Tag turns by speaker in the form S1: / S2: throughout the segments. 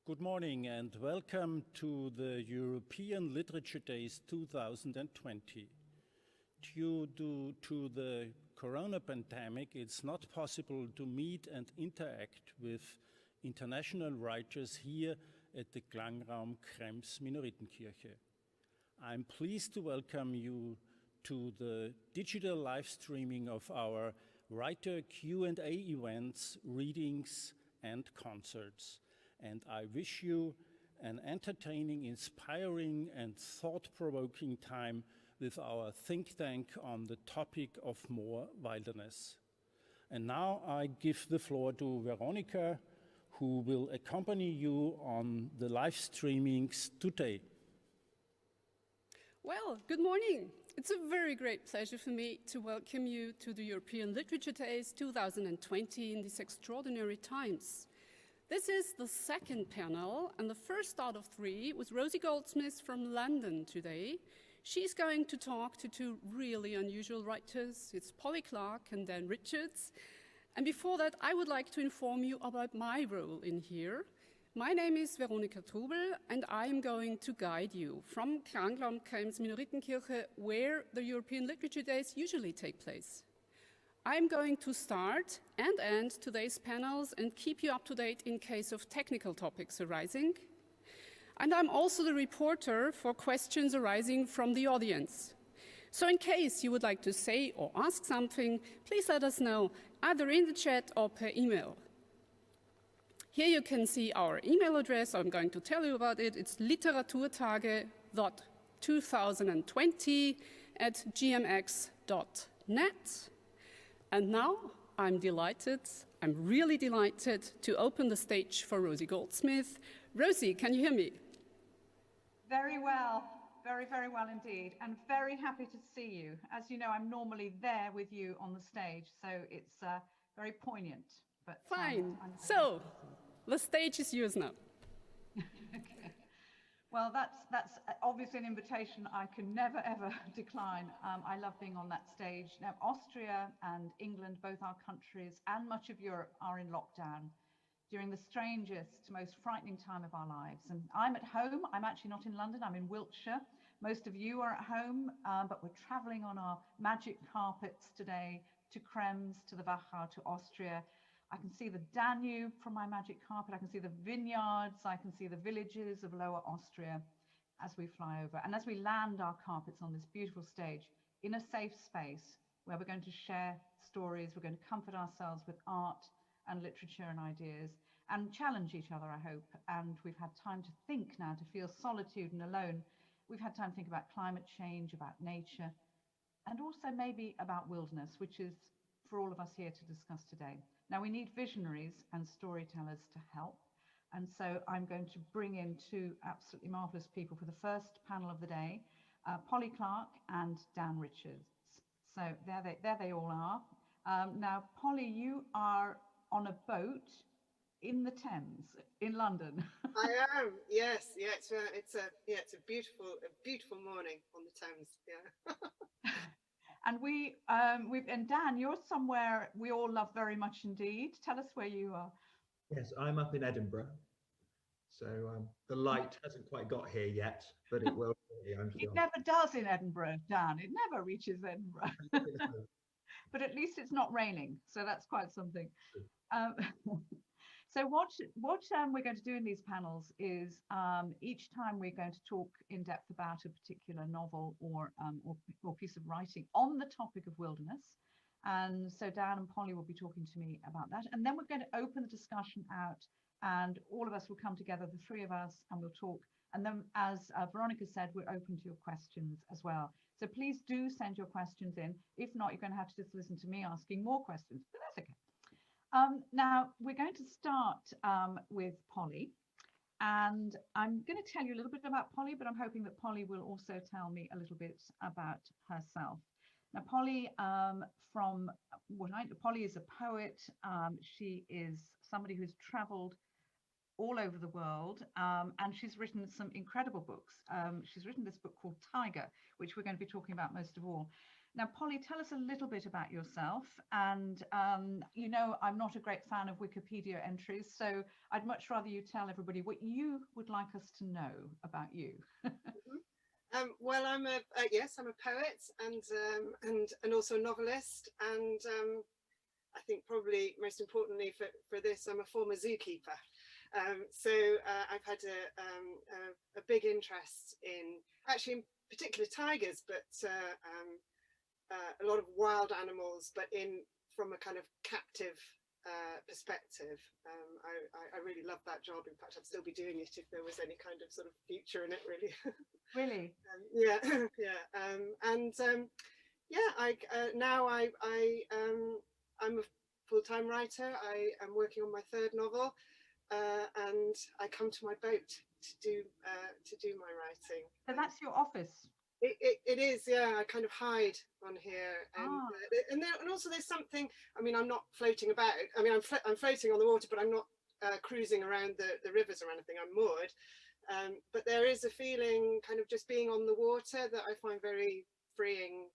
S1: Good morning and welcome to the European Literature Days 2020. Due to the corona pandemic, it's not possible to meet and interact with international writers here at the Klangraum Krems Minoritenkirche. I'm pleased to welcome you to the digital live streaming of our writer Q&A events, readings and concerts. And I wish you an entertaining, inspiring, and thought-provoking time with our think tank on the topic of more wilderness. And now I give the floor to Veronika, who will accompany you on the live streamings today.
S2: Well, good morning. It's a very great pleasure for me to welcome you to the European Literature Days 2020 in these extraordinary times. This is the second panel and the first out of three with Rosie Goldsmith from London today. She's going to talk to two really unusual writers. It's Polly Clark and Dan Richards. And before that, I would like to inform you about my role in here. My name is Veronika Trubel and I'm going to guide you from Klangraum Krems Minoritenkirche, where the European Literature Days usually take place. I'm going to start and end today's panels and keep you up to date in case of technical topics arising. And I'm also the reporter for questions arising from the audience. So in case you would like to say or ask something, please let us know either in the chat or per email. Here you can see our email address. I'm going to tell you about it. It's literaturtage.2020@gmx.net. And now I'm really delighted to open the stage for Rosie Goldsmith. Rosie, can you hear me?
S3: Very well, very, very well indeed, and very happy to see you. As you know, I'm normally there with you on the stage, so it's very poignant. But
S2: fine, so the stage is yours now.
S3: Okay. Well, that's obviously an invitation I can never, ever decline. I love being on that stage. Now, Austria and England, both our countries, and much of Europe are in lockdown during the strangest, most frightening time of our lives. And I'm at home. I'm actually not in London. I'm in Wiltshire. Most of you are at home, but we're traveling on our magic carpets today to Krems, to the Wachau, to Austria. I can see the Danube from my magic carpet. I can see the vineyards. I can see the villages of Lower Austria as we fly over. And as we land our carpets on this beautiful stage in a safe space where we're going to share stories, we're going to comfort ourselves with art and literature and ideas and challenge each other, I hope. And we've had time to think now, to feel solitude and alone. We've had time to think about climate change, about nature, and also maybe about wilderness, which is for all of us here to discuss today. Now, we need visionaries and storytellers to help. And so I'm going to bring in two absolutely marvelous people for the first panel of the day, Polly Clark and Dan Richards. So there they all are. Now, Polly, you are on a boat in the Thames in London.
S4: I am, yes. Yeah, it's a beautiful morning on the Thames. Yeah.
S3: And and Dan, you're somewhere we all love very much indeed. Tell us where you are.
S5: Yes, I'm up in Edinburgh. So the light hasn't quite got here yet, but it will. I'm sure.
S3: It never does in Edinburgh, Dan. It never reaches Edinburgh. But at least it's not raining, so that's quite something. So what we're going to do in these panels is each time we're going to talk in depth about a particular novel or piece of writing on the topic of wilderness. And so Dan and Polly will be talking to me about that. And then we're going to open the discussion out and all of us will come together, the three of us, and we'll talk And then, as Veronika said, we're open to your questions as well. So please do send your questions in. If not, you're going to have to just listen to me asking more questions, but that's okay. Now, we're going to start with Polly. And I'm going to tell you a little bit about Polly, but I'm hoping that Polly will also tell me a little bit about herself. Now, Polly, from what I know, Polly is a poet. She is somebody who's traveled all over the world, and she's written some incredible books. She's written this book called Taiga, which we're going to be talking about most of all. Now, Polly, tell us a little bit about yourself. And, you know, I'm not a great fan of Wikipedia entries, so I'd much rather you tell everybody what you would like us to know about you.
S4: Well, I'm a poet and also a novelist, and I think probably most importantly for this, I'm a former zookeeper. So I've had a big interest in, actually in particular tigers, but a lot of wild animals, but from a kind of captive perspective. I really love that job. In fact, I'd still be doing it if there was any kind of sort of future in it, really.
S3: Really?
S4: Yeah, yeah. Now I'm a full-time writer. I am working on my third novel, and I come to my boat to do my writing.
S3: So that's your office?
S4: It is, yeah. I kind of hide on here, and also there's something. I mean, I'm not floating about. I mean, I'm floating on the water, but I'm not cruising around the rivers or anything. I'm moored, but there is a feeling, kind of just being on the water, that I find very freeing,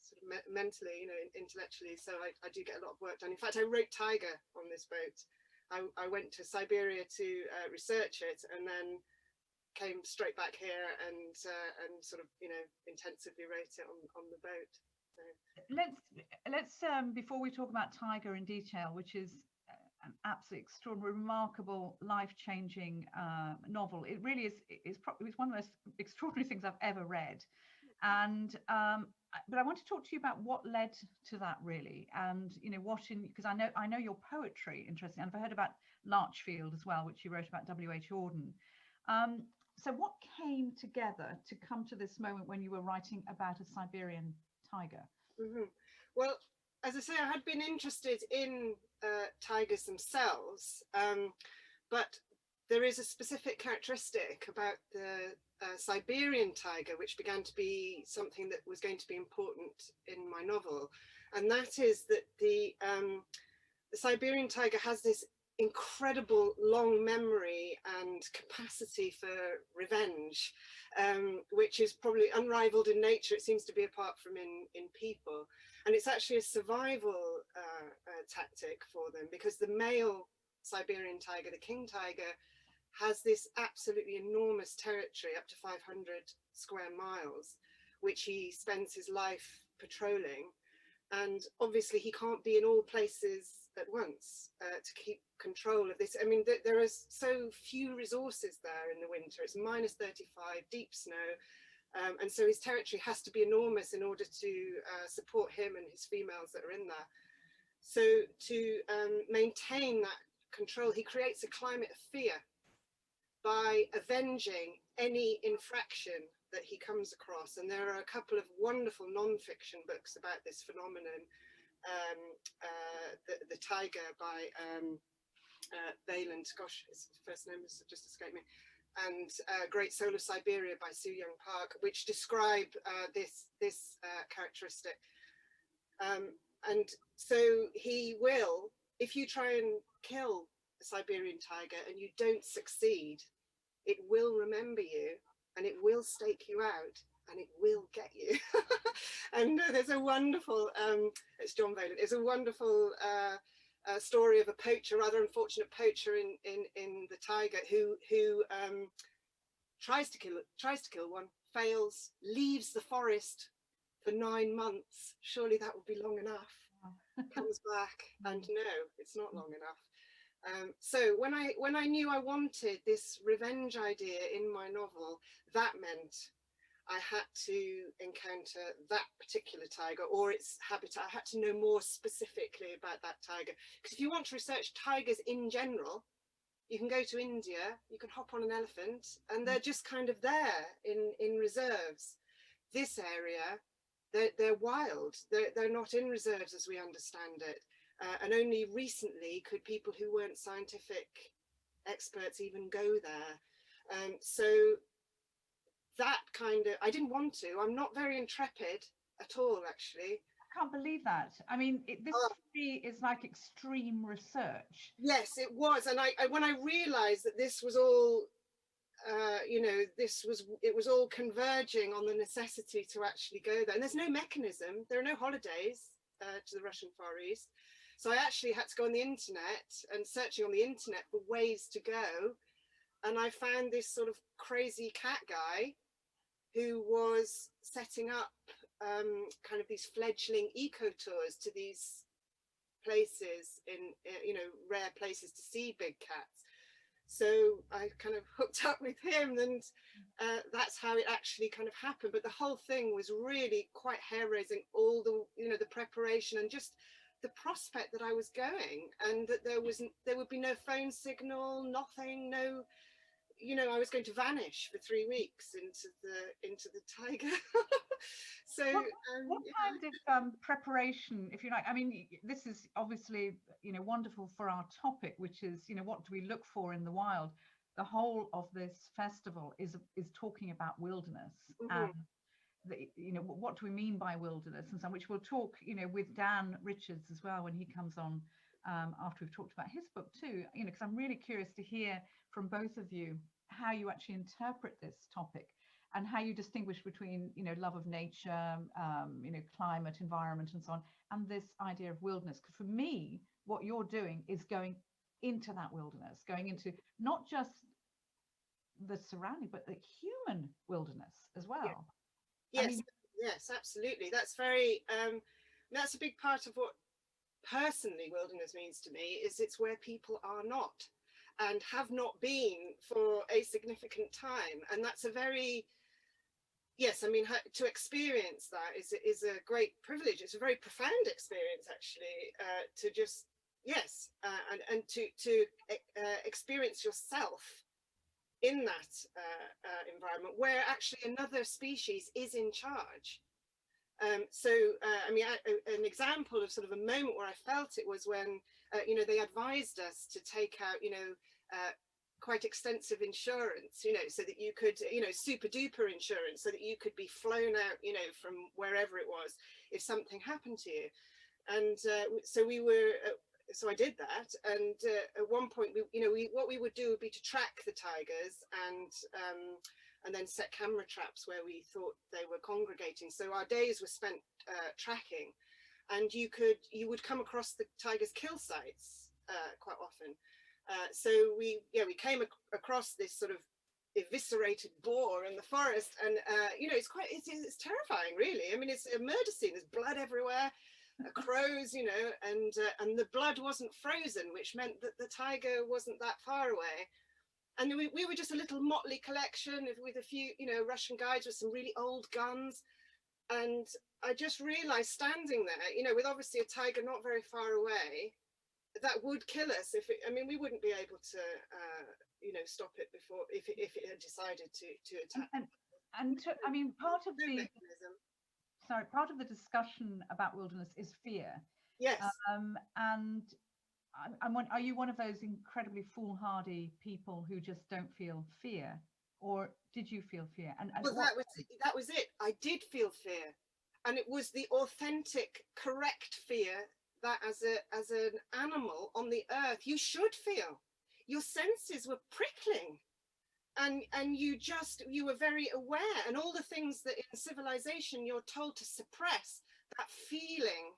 S4: sort of mentally, you know, intellectually. So I do get a lot of work done. In fact, I wrote Taiga on this boat. I went to Siberia to research it, and then came straight back here and sort of, you know, intensively wrote it on the boat. So.
S3: Let's before we talk about Taiga in detail, which is an absolutely extraordinary, remarkable, life-changing novel. It really is. It's one of the most extraordinary things I've ever read. And but I want to talk to you about what led to that, really, and you know because I know your poetry, interesting, and I've heard about Larchfield as well, which you wrote about W.H. Auden. So what came together to come to this moment when you were writing about a Siberian tiger?
S4: Mm-hmm. Well, as I say, I had been interested in tigers themselves, but there is a specific characteristic about the Siberian tiger which began to be something that was going to be important in my novel, and that is that the Siberian tiger has this incredible long memory and capacity for revenge, which is probably unrivaled in nature. It seems to be, apart from in people, and it's actually a survival tactic for them, because the male Siberian tiger, the king tiger, has this absolutely enormous territory, up to 500 square miles, which he spends his life patrolling. And obviously he can't be in all places at once to keep control of this. I mean, there are so few resources there in the winter. It's minus 35, deep snow. And so his territory has to be enormous in order to support him and his females that are in there. So to maintain that control, he creates a climate of fear by avenging any infraction that he comes across. And there are a couple of wonderful non-fiction books about this phenomenon. The Taiga by Valand, gosh, his first name has just escaped me, and Great Soul of Siberia by Soo Young Park, which describe this characteristic. And so he will, if you try and kill a Siberian tiger and you don't succeed, it will remember you, and it will stake you out, and it will get you. And there's a wonderful, it's John Valand, it's a wonderful story of a poacher, rather unfortunate poacher in the Taiga, who tries to kill one, fails, leaves the forest for 9 months. Surely that would be long enough. Comes back, and no, it's not long enough. So when I knew I wanted this revenge idea in my novel, that meant I had to encounter that particular tiger or its habitat. I had to know more specifically about that tiger, because if you want to research tigers in general, You can go to India, you can hop on an elephant, and they're just kind of there in reserves. This area, they're wild. They're not in reserves as we understand it. And only recently could people who weren't scientific experts even go there. So that kind of, I didn't want to. I'm not very intrepid at all, actually.
S3: I can't believe that. I mean, this to me is like extreme research.
S4: Yes, it was. And I when I realized that this was all, you know, it was all converging on the necessity to actually go there. And there's no mechanism. There are no holidays to the Russian Far East. So I actually had to go on the internet and searching on the internet for ways to go. And I found this sort of crazy cat guy who was setting up kind of these fledgling eco tours to these places in, you know, rare places to see big cats. So I kind of hooked up with him, and that's how it actually kind of happened. But the whole thing was really quite hair-raising, all the, you know, the preparation and just the prospect that I was going, and that there would be no phone signal, nothing, no, you know, I was going to vanish for 3 weeks into the taiga. So
S3: what kind of preparation, if you like? I mean, this is obviously, you know, wonderful for our topic, which is, you know, what do we look for in the wild? The whole of this festival is talking about wilderness, and you know, what do we mean by wilderness, and so, which we'll talk, you know, with Dan Richards as well when he comes on after we've talked about his book too, you know, because I'm really curious to hear from both of you how you actually interpret this topic and how you distinguish between, you know, love of nature, you know, climate, environment and so on, and this idea of wilderness. Because for me, what you're doing is going into that wilderness, going into not just the surrounding, but the human wilderness as well.
S4: Yeah. Yes, I mean, yes, absolutely. That's very, that's a big part of what personally wilderness means to me, is it's where people are not and have not been for a significant time. And that's a very, yes, I mean, to experience that is a great privilege. It's a very profound experience, actually, to just, yes, and to experience yourself in that environment where actually another species is in charge. So, I mean, an example of sort of a moment where I felt it was when, you know, they advised us to take out, you know, quite extensive insurance, you know, so that you could, you know, super duper insurance, so that you could be flown out, you know, from wherever it was, if something happened to you. And so we were, so I did that. And at one point, you know, what we would do would be to track the tigers and then set camera traps where we thought they were congregating. So our days were spent tracking, and you would come across the tigers' kill sites quite often. So we came across this sort of eviscerated boar in the forest, and you know, it's terrifying, really. I mean, it's a murder scene. There's blood everywhere, crows, you know, and the blood wasn't frozen, which meant that the tiger wasn't that far away. And we were just a little motley collection with a few, you know, Russian guides with some really old guns. And I just realized, standing there, you know, with obviously a tiger not very far away, that would kill us I mean, we wouldn't be able to, you know, stop it before, if it had decided to attack.
S3: I mean, part of the discussion about wilderness is fear.
S4: Yes.
S3: And are you one of those incredibly foolhardy people who just don't feel fear, or did you feel fear? And
S4: well, that was it. I did feel fear, and it was the authentic, correct fear that as an animal on the earth you should feel. Your senses were prickling, and you were very aware, and all the things that in civilization you're told to suppress, that feeling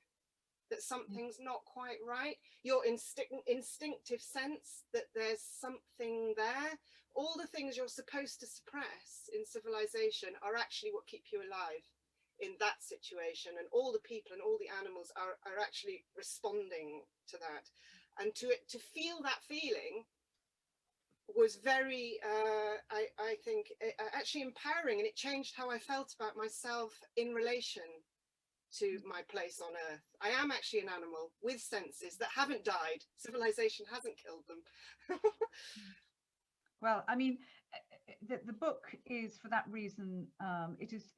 S4: that something's not quite right, your instinctive sense that there's something there, all the things you're supposed to suppress in civilization are actually what keep you alive in that situation. And all the people and all the animals are actually responding to that. And to feel that feeling was very, I think, actually empowering, and it changed how I felt about myself in relation to my place on Earth. I am actually an animal with senses that haven't died. Civilization hasn't killed them.
S3: Well, I mean, the book is, for that reason, it is,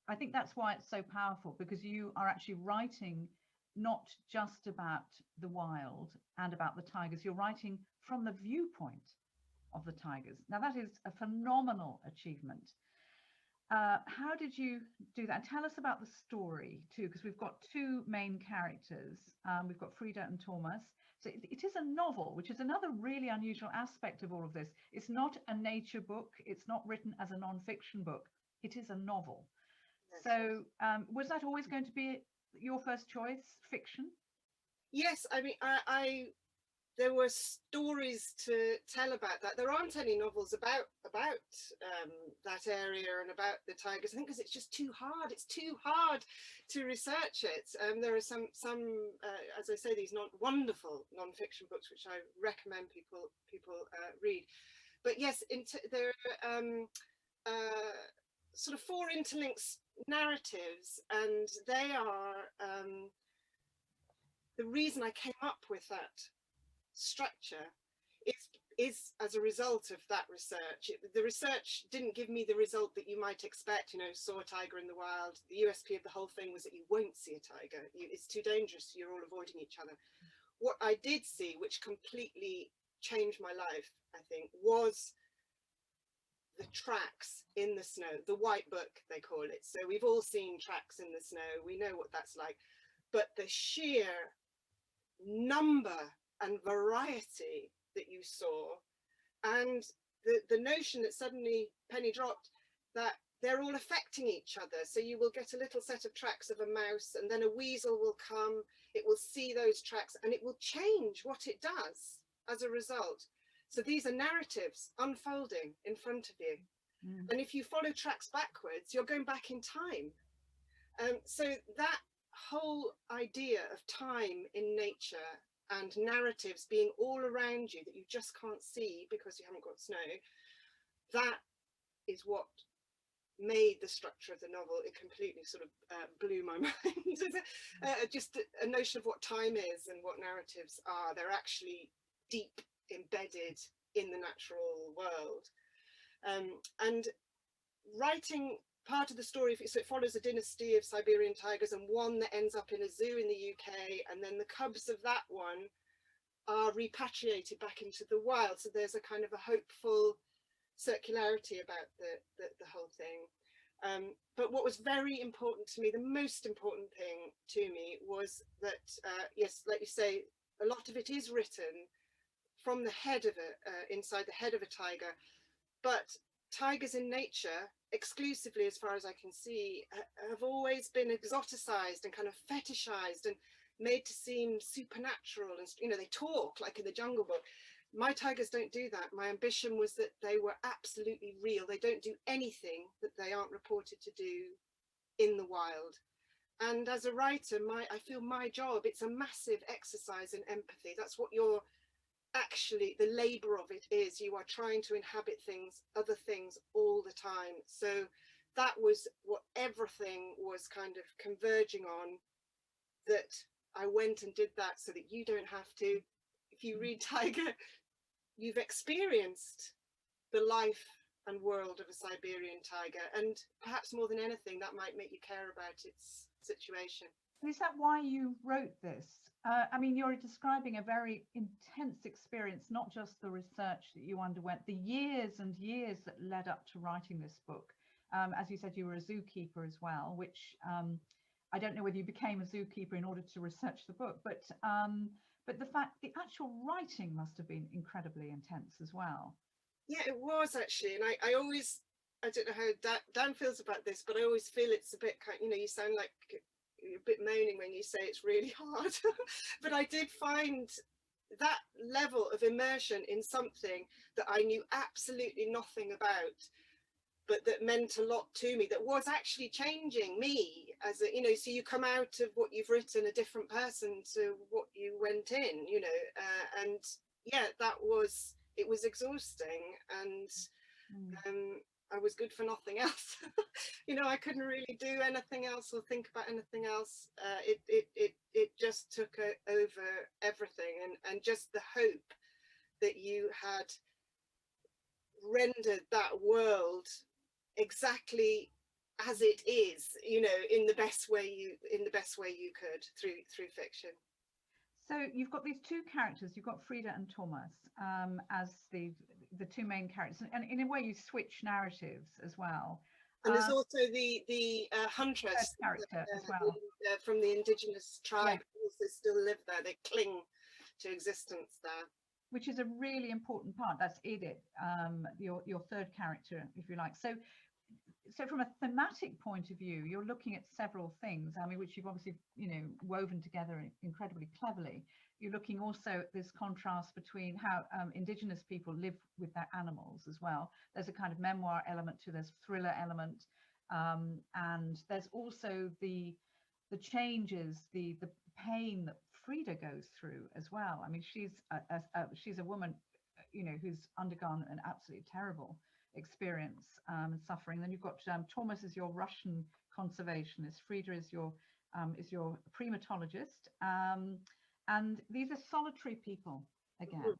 S3: I think that's why it's so powerful, because you are actually writing not just about the wild and about the tigers, you're writing from the viewpoint of the tigers. Now, that is a phenomenal achievement. How did you do that? And tell us about the story too, because we've got two main characters. We've got Frida and Thomas. So it is a novel, which is another really unusual aspect of all of this. It's not a nature book. It's not written as a non-fiction book. It is a novel. So was that always going to be your first choice, fiction?
S4: Yes, I mean, there were stories to tell about that. There aren't any novels about that area and about the tigers, I think, because it's just too hard. It's too hard to research it. There are some as I say, these wonderful non-fiction books which I recommend people read. But yes, there are sort of four interlinked narratives, and they are the reason I came up with that structure is as a result of that research. The research didn't give me the result that you might expect, you know, saw a tiger in the wild. The USP of the whole thing was that you won't see a tiger. It's too dangerous, you're all avoiding each other. What I did see, which completely changed my life, I think, was the tracks in the snow, the white book, they call it. So we've all seen tracks in the snow, we know what that's like, but the sheer number and variety that you saw, and the notion that suddenly penny dropped that they're all affecting each other. So you will get a little set of tracks of a mouse, and then a weasel will come, it will see those tracks, and it will change what it does as a result. So these are narratives unfolding in front of you. And if you follow tracks backwards, you're going back in time. So that whole idea of time in nature and narratives being all around you that you just can't see because you haven't got snow, that is what made the structure of the novel. It completely sort of blew my mind. Just a notion of what time is and what narratives are. They're actually deep embedded in the natural world. And writing part of the story, so it follows a dynasty of Siberian tigers, and one that ends up in a zoo in the UK, and then the cubs of that one are repatriated back into the wild. So there's a kind of a hopeful circularity about the whole thing. But what was very important to me, the most important thing to me, was that, yes, like you say, a lot of it is written from the head of inside the head of a tiger, but tigers in nature, exclusively as far as I can see, have always been exoticized and kind of fetishized and made to seem supernatural, and, you know, they talk like in the Jungle Book. My tigers don't do that. My ambition was that they were absolutely real. They don't do anything that they aren't reported to do in the wild. And as a writer, I feel my job, it's a massive exercise in empathy. That's what you're actually, the labor of it is. You are trying to inhabit things, other things all the time. So that was what everything was kind of converging on, that I went and did that so that you don't have to. If you read Taiga, you've experienced the life and world of a Siberian tiger, and perhaps more than anything, that might make you care about its situation.
S3: Is that why you wrote this? I mean, you're describing a very intense experience, not just the research that you underwent, the years and years that led up to writing this book. As you said, you were a zookeeper as well, which I don't know whether you became a zookeeper in order to research the book, but the actual writing must have been incredibly intense as well.
S4: Yeah, it was actually, and I don't know how Dan feels about this, but I always feel it's a bit kind, you know, you sound like you're a bit moaning when you say it's really hard. But I did find that level of immersion in something that I knew absolutely nothing about, but that meant a lot to me, that was actually changing me as a, you know, so you come out of what you've written a different person to what you went in, you know, and yeah, it was exhausting. And I was good for nothing else. You know, I couldn't really do anything else or think about anything else. It just took over everything, and just the hope that you had rendered that world exactly as it is, you know, in the best way you could through fiction.
S3: So you've got these two characters, you've got Frida and Thomas as the two main characters, and in a way you switch narratives as well.
S4: And there's also the huntress
S3: character as well,
S4: from the indigenous tribe, who also still live there. They cling to existence there.
S3: Which is a really important part. That's Edith, your third character, if you like. So from a thematic point of view, you're looking at several things, I mean, which you've obviously, you know, woven together incredibly cleverly. You're looking also at this contrast between how indigenous people live with their animals as well. There's a kind of memoir element to this, thriller element, and there's also the changes, the pain that Frida goes through as well. I mean, she's a woman, you know, who's undergone an absolutely terrible experience and suffering. Then you've got Thomas is your Russian conservationist, Frida is your primatologist, and these are solitary people again.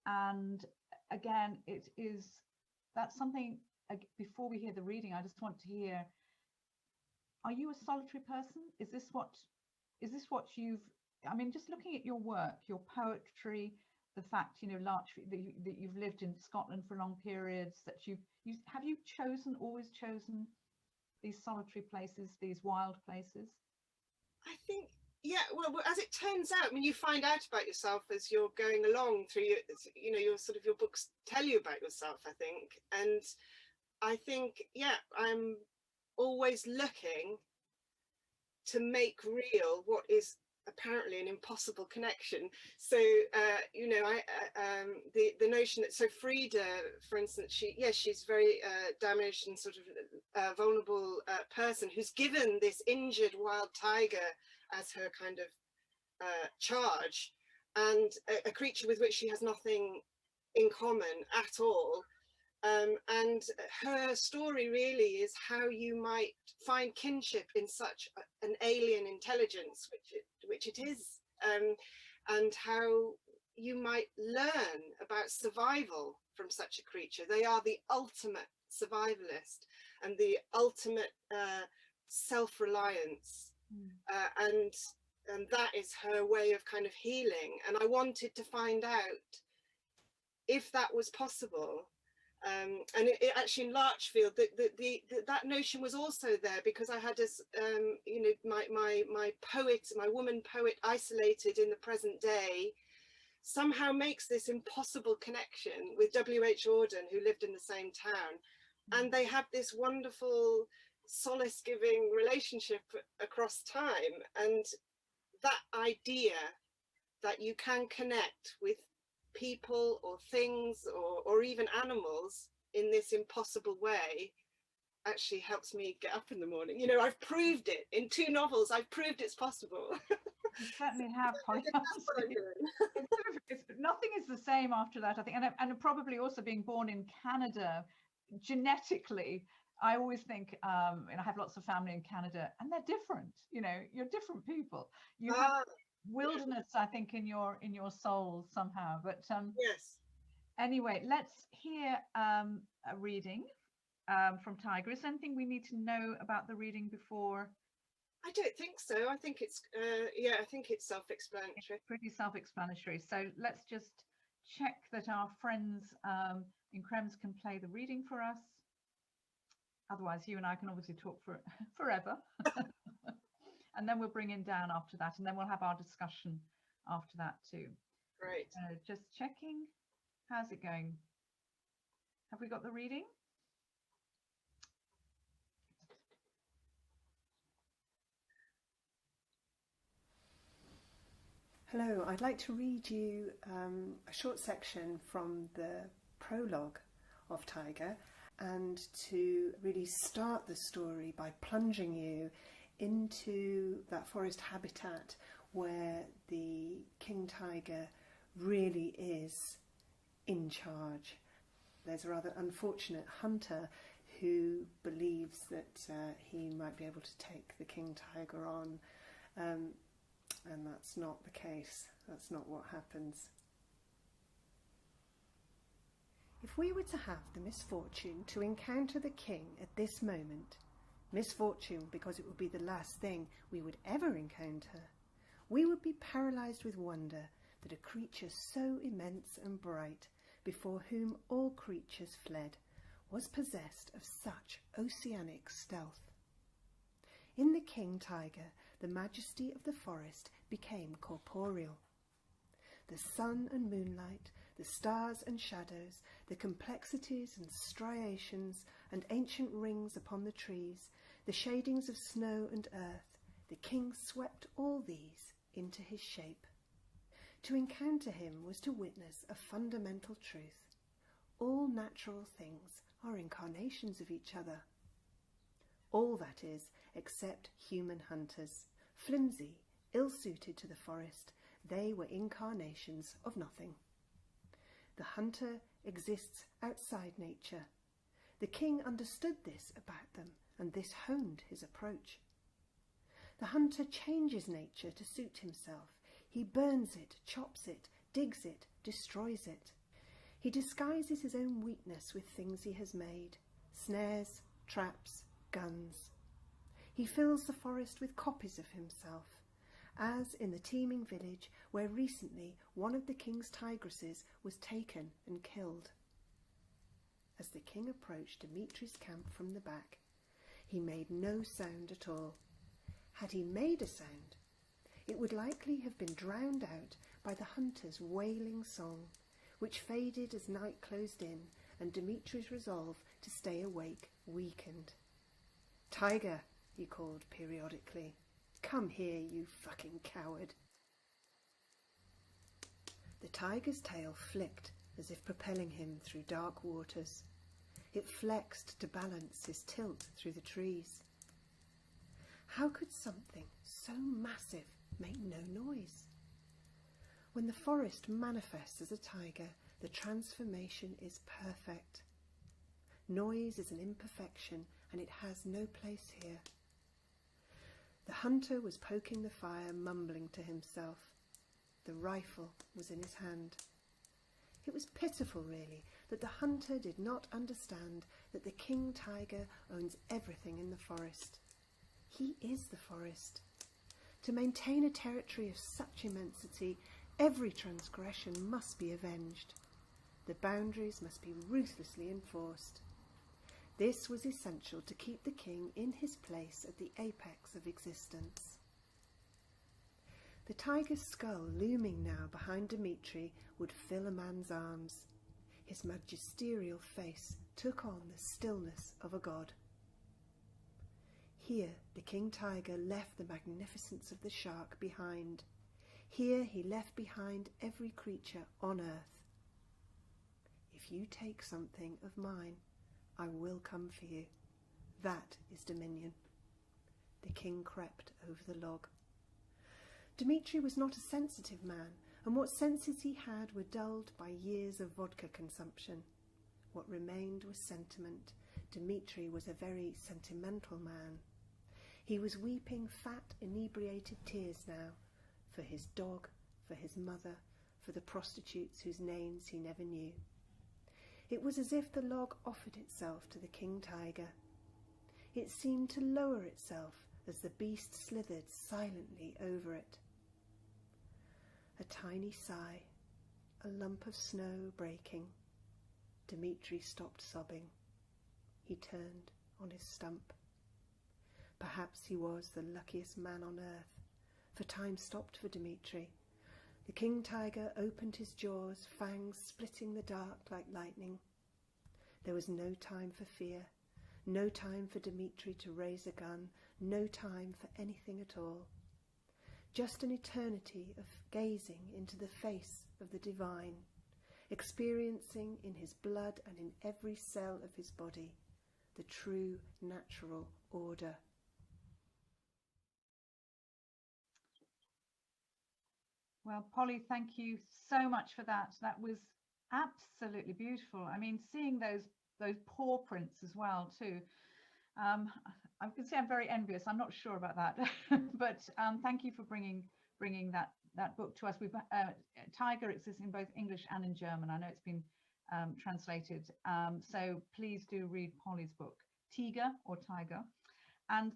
S3: And again, that's something. Before we hear the reading, I just want to hear: are you a solitary person? Is this what you've? I mean, just looking at your work, your poetry, the fact, you know, that you've lived in Scotland for long periods, that have you always chosen these solitary places, these wild places?
S4: I think, yeah, well, as it turns out, I mean, you find out about yourself as you're going along through your books tell you about yourself, I think. And I think, yeah, I'm always looking to make real what is apparently an impossible connection. So you know, the notion that, so Frida, for instance, she's very damaged and sort of vulnerable person who's given this injured wild tiger as her kind of charge, and a creature with which she has nothing in common at all. And her story really is how you might find kinship in such an alien intelligence, which it is, and how you might learn about survival from such a creature. They are the ultimate survivalist and the ultimate self-reliance, and that is her way of kind of healing. And I wanted to find out if that was possible. And it actually in Larchfield, that notion was also there, because I had this, you know, my woman poet isolated in the present day, somehow makes this impossible connection with W.H. Auden, who lived in the same town. And they had this wonderful solace-giving relationship across time. And that idea that you can connect with people or things or even animals in this impossible way actually helps me get up in the morning. You know, I've proved it in 2 novels. I've proved it's possible.
S3: You certainly have. Nothing is the same after that, I think, and probably also being born in Canada, genetically, I always think, and I have lots of family in Canada, and they're different. You know, you're different people. You have wilderness, I think, in your soul somehow. But
S4: yes.
S3: Anyway, let's hear a reading from Taiga. Is there anything we need to know about the reading before?
S4: I don't think so. I think it's I think it's self-explanatory.
S3: It's pretty self-explanatory. So let's just check that our friends in Krems can play the reading for us. Otherwise, you and I can obviously talk for forever. And then we'll bring him down after that, and then we'll have our discussion after that too.
S4: Great.
S3: Just checking. How's it going? Have we got the reading?
S6: Hello, I'd like to read you a short section from the prologue of Taiga, and to really start the story by plunging you into that forest habitat where the king tiger really is in charge. there's a rather unfortunate hunter who believes that he might be able to take the king tiger on, and that's not the case. That's not what happens. If we were to have the misfortune to encounter the king at this moment, misfortune because it would be the last thing we would ever encounter, we would be paralysed with wonder that a creature so immense and bright, before whom all creatures fled, was possessed of such oceanic stealth. In the king tiger, the majesty of the forest became corporeal. The sun and moonlight, the stars and shadows, the complexities and striations and ancient rings upon the trees, the shadings of snow and earth, the king swept all these into his shape. To encounter him was to witness a fundamental truth. All natural things are incarnations of each other. All, that is, except human hunters, flimsy, ill-suited to the forest, they were incarnations of nothing. The hunter exists outside nature. The king understood this about them, and this honed his approach. The hunter changes nature to suit himself. He burns it, chops it, digs it, destroys it. He disguises his own weakness with things he has made, snares, traps, guns. He fills the forest with copies of himself, as in the teeming village where recently one of the king's tigresses was taken and killed. As the king approached Dimitri's camp from the back, he made no sound at all. Had he made a sound, it would likely have been drowned out by the hunter's wailing song, which faded as night closed in and Dimitri's resolve to stay awake weakened. "Tiger," he called periodically, "come here, you fucking coward." The tiger's tail flicked as if propelling him through dark waters. It flexed to balance his tilt through the trees. How could something so massive make no noise? When the forest manifests as a tiger, the transformation is perfect. Noise is an imperfection, and it has no place here. The hunter was poking the fire, mumbling to himself. The rifle was in his hand. It was pitiful, really, that the hunter did not understand that the king tiger owns everything in the forest. He is the forest. To maintain a territory of such immensity, every transgression must be avenged. The boundaries must be ruthlessly enforced. This was essential to keep the king in his place at the apex of existence. The tiger's skull looming now behind Dimitri would fill a man's arms. His magisterial face took on the stillness of a god. Here the king tiger left the magnificence of the shark behind. Here he left behind every creature on earth. If you take something of mine, I will come for you. That is dominion. The king crept over the log. Dimitri was not a sensitive man, and what senses he had were dulled by years of vodka consumption. What remained was sentiment. Dimitri was a very sentimental man. He was weeping fat, inebriated tears now, for his dog, for his mother, for the prostitutes whose names he never knew. It was as if the log offered itself to the king tiger. It seemed to lower itself as the beast slithered silently over it. A tiny sigh, a lump of snow breaking. Dimitri stopped sobbing. He turned on his stump. Perhaps he was the luckiest man on earth, for time stopped for Dimitri. The king tiger opened his jaws, fangs splitting the dark like lightning. There was no time for fear, no time for Dimitri to raise a gun, no time for anything at all. Just an eternity of gazing into the face of the divine, experiencing in his blood and in every cell of his body the true natural order.
S3: Well, Polly, thank you so much for that. That was Absolutely beautiful. I mean, seeing those paw prints as well too. I can say I'm very envious. I'm not sure about that, but thank you for bringing that book to us. We've Taiga exists in both English and in German. I know it's been translated. So please do read Polly's book, Tiger or Tiger. And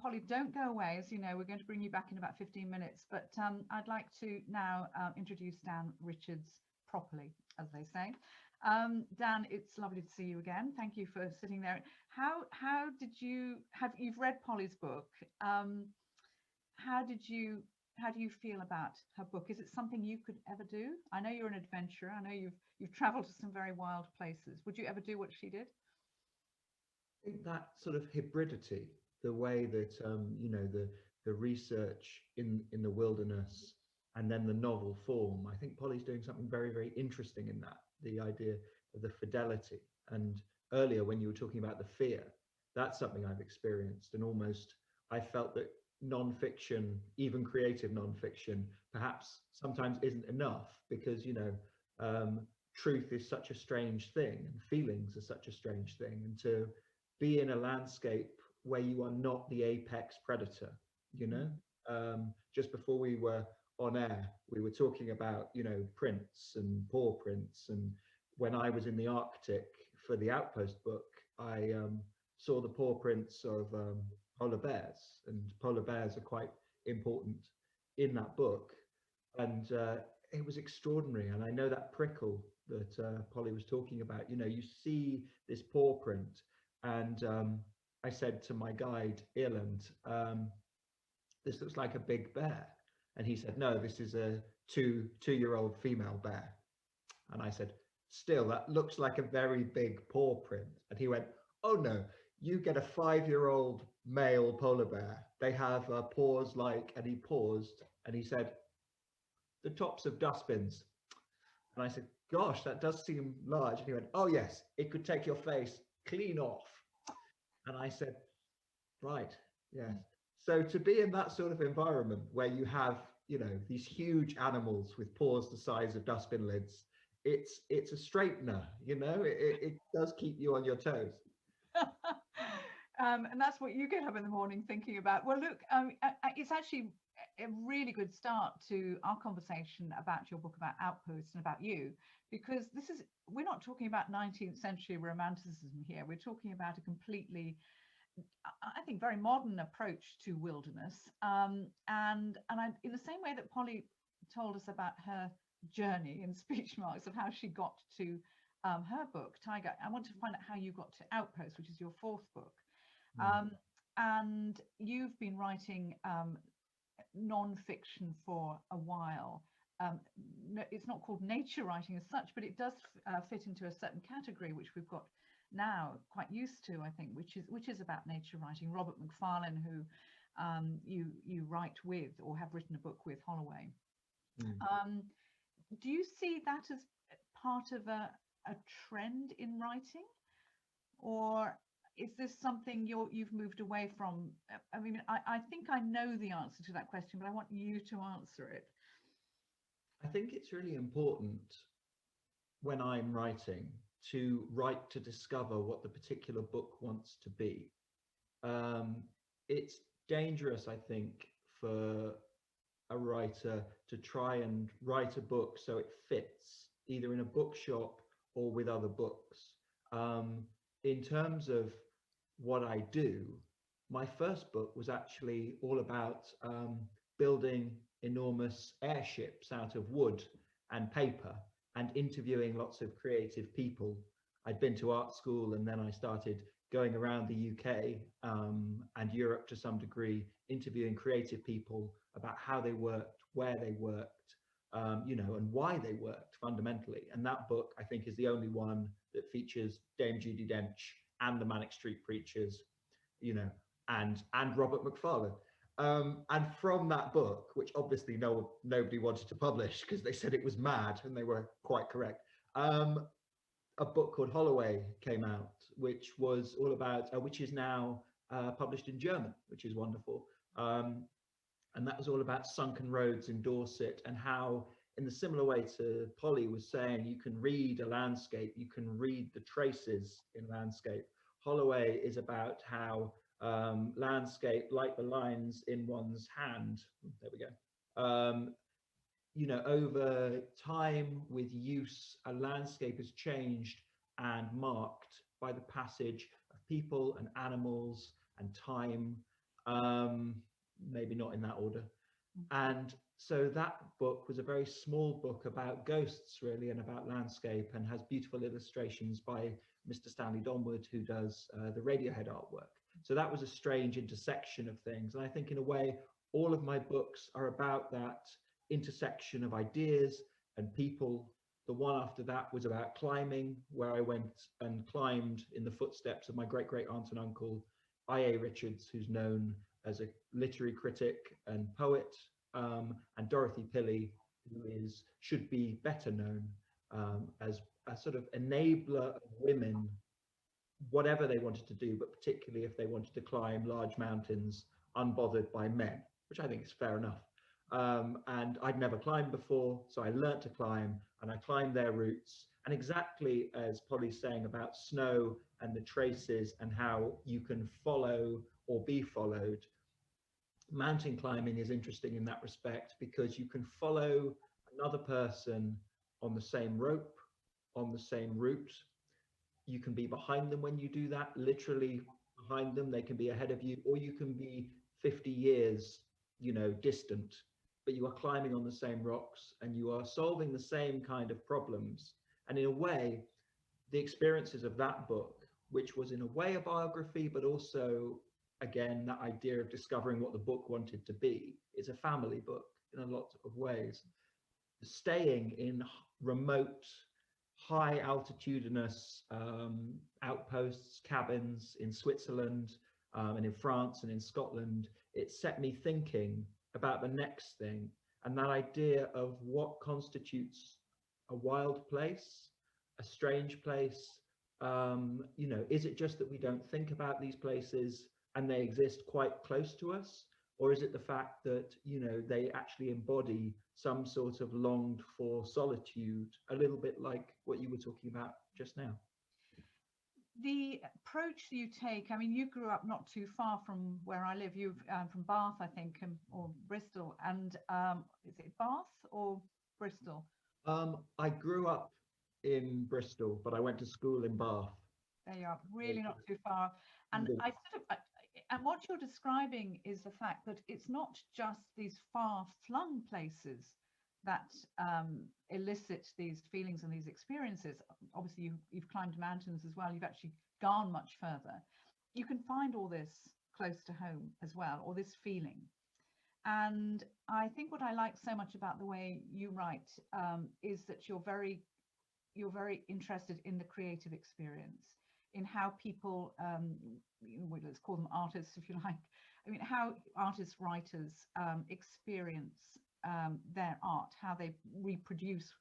S3: Polly, don't go away. As you know, we're going to bring you back in about 15 minutes. But I'd like to now introduce Dan Richards properly, as they say. Dan, it's lovely to see you again. Thank you for sitting there. How did you've read Polly's book? How do you feel about her book? Is it something you could ever do? I know you're an adventurer. I know you've traveled to some very wild places. Would you ever do what she did?
S5: I think that sort of hybridity, the way that you know, the research in the wilderness and then the novel form, I think Polly's doing something very, very interesting in that. The idea of the fidelity, and earlier when you were talking about the fear, that's something I've experienced, and almost I felt that non-fiction, even creative non-fiction, perhaps sometimes isn't enough, because you know, truth is such a strange thing and feelings are such a strange thing, and to be in a landscape where you are not the apex predator, you know. Just before we were on air, we were talking about, you know, prints and paw prints, and when I was in the Arctic for the Outpost book, I saw the paw prints of polar bears, and polar bears are quite important in that book, and it was extraordinary. And I know that prickle that Polly was talking about, you know, you see this paw print, and I said to my guide Ireland, this looks like a big bear. And he said, no, this is a two-year-old female bear. And I said, still, that looks like a very big paw print. And he went, oh no, you get a 5-year-old male polar bear. They have paws like, and he paused and he said, the tops of dustbins. And I said, gosh, that does seem large. And he went, oh yes, it could take your face clean off. And I said, right, yes. So to be in that sort of environment where you have, you know, these huge animals with paws the size of dustbin lids, it's a straightener, you know, it does keep you on your toes.
S3: And that's what you get up in the morning thinking about. Well, look, it's actually a really good start to our conversation about your book, about Outposts, and about you, because we're not talking about 19th century romanticism here. We're talking about a completely, I think, very modern approach to wilderness. And in the same way that Polly told us about her journey in speech marks of how she got to her book, Taiga, I want to find out how you got to Outpost, which is your 4th book. And you've been writing non-fiction for a while. It's not called nature writing as such, but it does fit into a certain category, which we've got now quite used to, I think, which is about nature writing. Robert Macfarlane, who you write with or have written a book with, Holloway. Do you see that as part of a trend in writing, or is this something you've moved away from? I mean, I think I know the answer to that question, but I want you to answer it.
S5: I think it's really important when I'm writing to write to discover what the particular book wants to be. It's dangerous, I think, for a writer to try and write a book so it fits either in a bookshop or with other books. In terms of what I do, my first book was actually all about building enormous airships out of wood and paper and interviewing lots of creative people. I'd been to art school, and then I started going around the UK and Europe to some degree, interviewing creative people about how they worked, where they worked, you know, and why they worked fundamentally. And that book, I think, is the only one that features Dame Judi Dench and the Manic Street Preachers, you know, and Robert Macfarlane. And from that book, which obviously nobody wanted to publish because they said it was mad, and they were quite correct, a book called Holloway came out, which was all about, which is now published in German, which is wonderful. And that was all about sunken roads in Dorset and how in the similar way to Polly was saying, you can read a landscape, you can read the traces in landscape. Holloway is about how landscape, like the lines in one's hand, there we go, you know, over time with use, a landscape is changed and marked by the passage of people and animals and time, maybe not in that order. And so that book was a very small book about ghosts, really, and about landscape, and has beautiful illustrations by Mr. Stanley Donwood, who does the Radiohead artwork. So that was a strange intersection of things. And I think in a way, all of my books are about that intersection of ideas and people. The one after that was about climbing, where I went and climbed in the footsteps of my great-great-aunt and uncle, I.A. Richards, who's known as a literary critic and poet, and Dorothy Pilley, who should be better known as a sort of enabler of women, whatever they wanted to do, but particularly if they wanted to climb large mountains unbothered by men, which I think is fair enough. And I'd never climbed before, so I learnt to climb, and I climbed their routes. And exactly as Polly's saying about snow and the traces and how you can follow or be followed, mountain climbing is interesting in that respect, because you can follow another person on the same rope, on the same route. You can be behind them when you do that, literally behind them. They can be ahead of you, or you can be 50 years, you know, distant, but you are climbing on the same rocks and you are solving the same kind of problems. And in a way, the experiences of that book, which was in a way a biography, but also, again, that idea of discovering what the book wanted to be, is a family book in a lot of ways. Staying in remote, high altitudinous outposts, cabins in Switzerland and in France and in Scotland, it set me thinking about the next thing, and that idea of what constitutes a wild place, a strange place. You know, is it just that we don't think about these places and they exist quite close to us? Or is it the fact that, you know, they actually embody some sort of longed for solitude, a little bit like what you were talking about just now?
S3: The approach you take, I mean, you grew up not too far from where I live. You've from Bath, I think, or Bristol. And is it Bath or Bristol?
S5: I grew up in Bristol, but I went to school in Bath.
S3: There you are, really not too far. And and what you're describing is the fact that it's not just these far-flung places that elicit these feelings and these experiences. Obviously, you've climbed mountains as well. You've actually gone much further. You can find all this close to home as well, or this feeling. And I think what I like so much about the way you write is that you're very interested in the creative experience, in how people, let's call them artists if you like, I mean, how artists, writers experience their art, how they reproduce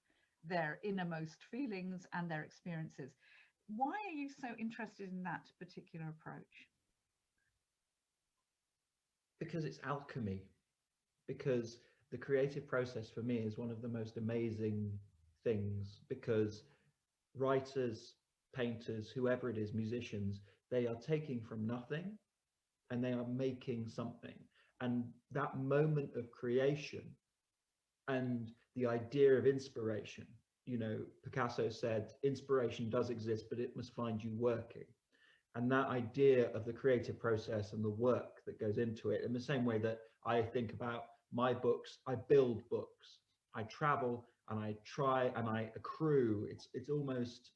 S3: their innermost feelings and their experiences. Why are you so interested in that particular approach?
S5: Because it's alchemy. Because the creative process for me is one of the most amazing things, because writers, painters, whoever it is, musicians, they are taking from nothing and they are making something. And that moment of creation and the idea of inspiration, you know, Picasso said, inspiration does exist, but it must find you working. And that idea of the creative process and the work that goes into it, in the same way that I think about my books, I build books, I travel and I try and I accrue. It's almost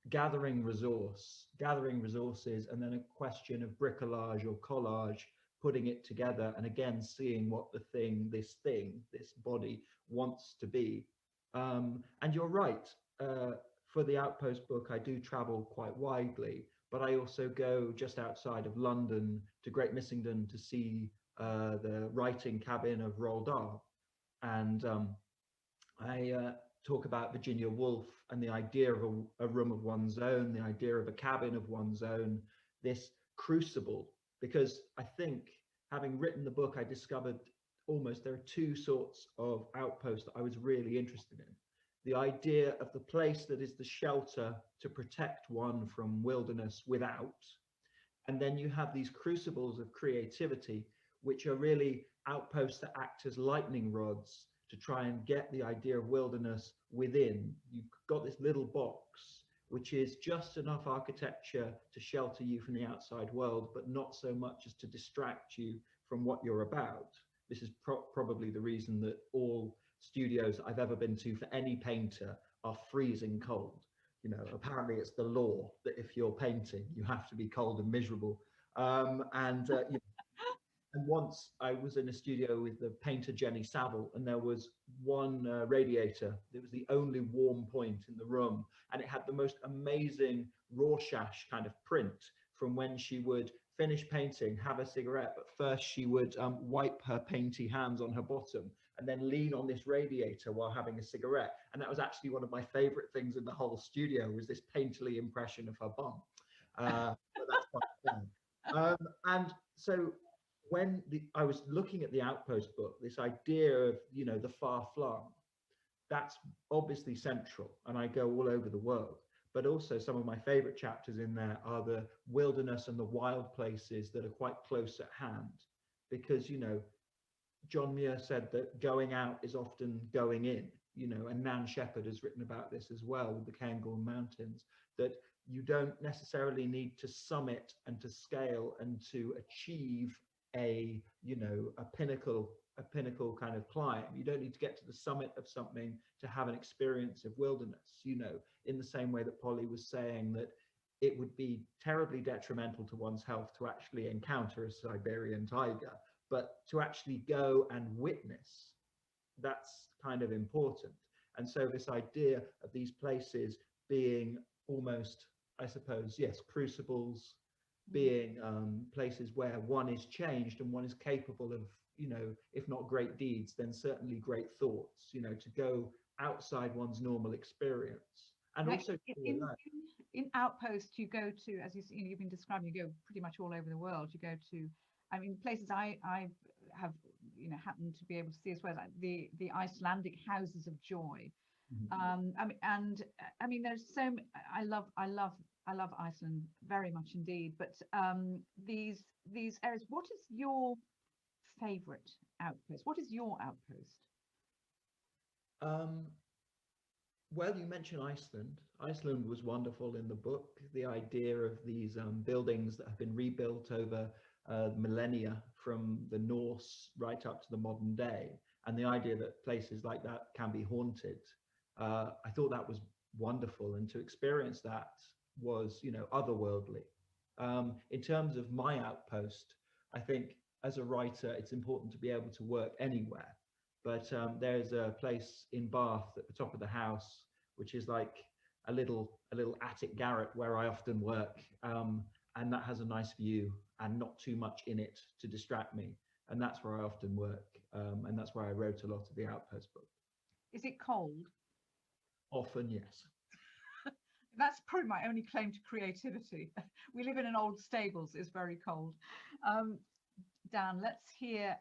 S5: gathering resources, and then a question of bricolage or collage, putting it together, and again seeing what this body wants to be. And you're right, for the Outpost book, I do travel quite widely, but I also go just outside of London to Great Missington to see the writing cabin of Roald Dahl. And I talk about Virginia Woolf and the idea of a room of one's own, the idea of a cabin of one's own, this crucible. Because I think, having written the book, I discovered there are two sorts of outposts that I was really interested in. The idea of the place that is the shelter to protect one from wilderness without. And then you have these crucibles of creativity, which are really outposts that act as lightning rods to try and get the idea of wilderness within. You've got this little box, which is just enough architecture to shelter you from the outside world, but not so much as to distract you from what you're about. This is probably the reason that all studios I've ever been to for any painter are freezing cold. You know, apparently it's the law that if you're painting, you have to be cold and miserable. And once I was in a studio with the painter Jenny Saville, and there was one radiator. It was the only warm point in the room, and it had the most amazing Rorschach kind of print from when she would finish painting, have a cigarette, but first she would wipe her painty hands on her bottom and then lean on this radiator while having a cigarette. And that was actually one of my favorite things in the whole studio, was this painterly impression of her bum. But that's quite fun. And so when I was looking at the Outpost book, this idea of, you know, the far flung, that's obviously central, and I go all over the world. But also some of my favorite chapters in there are the wilderness and the wild places that are quite close at hand. Because, you know, John Muir said that going out is often going in, you know, and Nan Shepherd has written about this as well with the Cairngorm Mountains, that you don't necessarily need to summit and to scale and to achieve a, you know, a pinnacle kind of climb. You don't need to get to the summit of something to have an experience of wilderness, you know, in the same way that Polly was saying that it would be terribly detrimental to one's health to actually encounter a Siberian tiger, but to actually go and witness, that's kind of important. And so this idea of these places being almost, I suppose, yes, crucibles, being places where one is changed and one is capable of, you know, if not great deeds, then certainly great thoughts, you know, to go outside one's normal experience. And
S3: now,
S5: also
S3: in Outpost, you go to, as you've been describing, you go pretty much all over the world. You go to, I mean, places I have, you know, happened to be able to see as well, like the Icelandic houses of joy. I mean, there's so, I love Iceland very much indeed, but these areas, what is your favorite outpost? What is your outpost?
S5: Well, you mentioned Iceland. Iceland was wonderful in the book. The idea of these buildings that have been rebuilt over millennia from the Norse right up to the modern day, and the idea that places like that can be haunted. I thought that was wonderful, and to experience that was, you know, otherworldly. In terms of my outpost, I think as a writer, it's important to be able to work anywhere. But there's a place in Bath at the top of the house, which is like a little attic garret where I often work, and that has a nice view and not too much in it to distract me. And that's where I often work, and that's where I wrote a lot of the Outpost book.
S3: Is it cold?
S5: Often, yes.
S3: That's probably my only claim to creativity. We live in an old stables, it's very cold. Dan, let's hear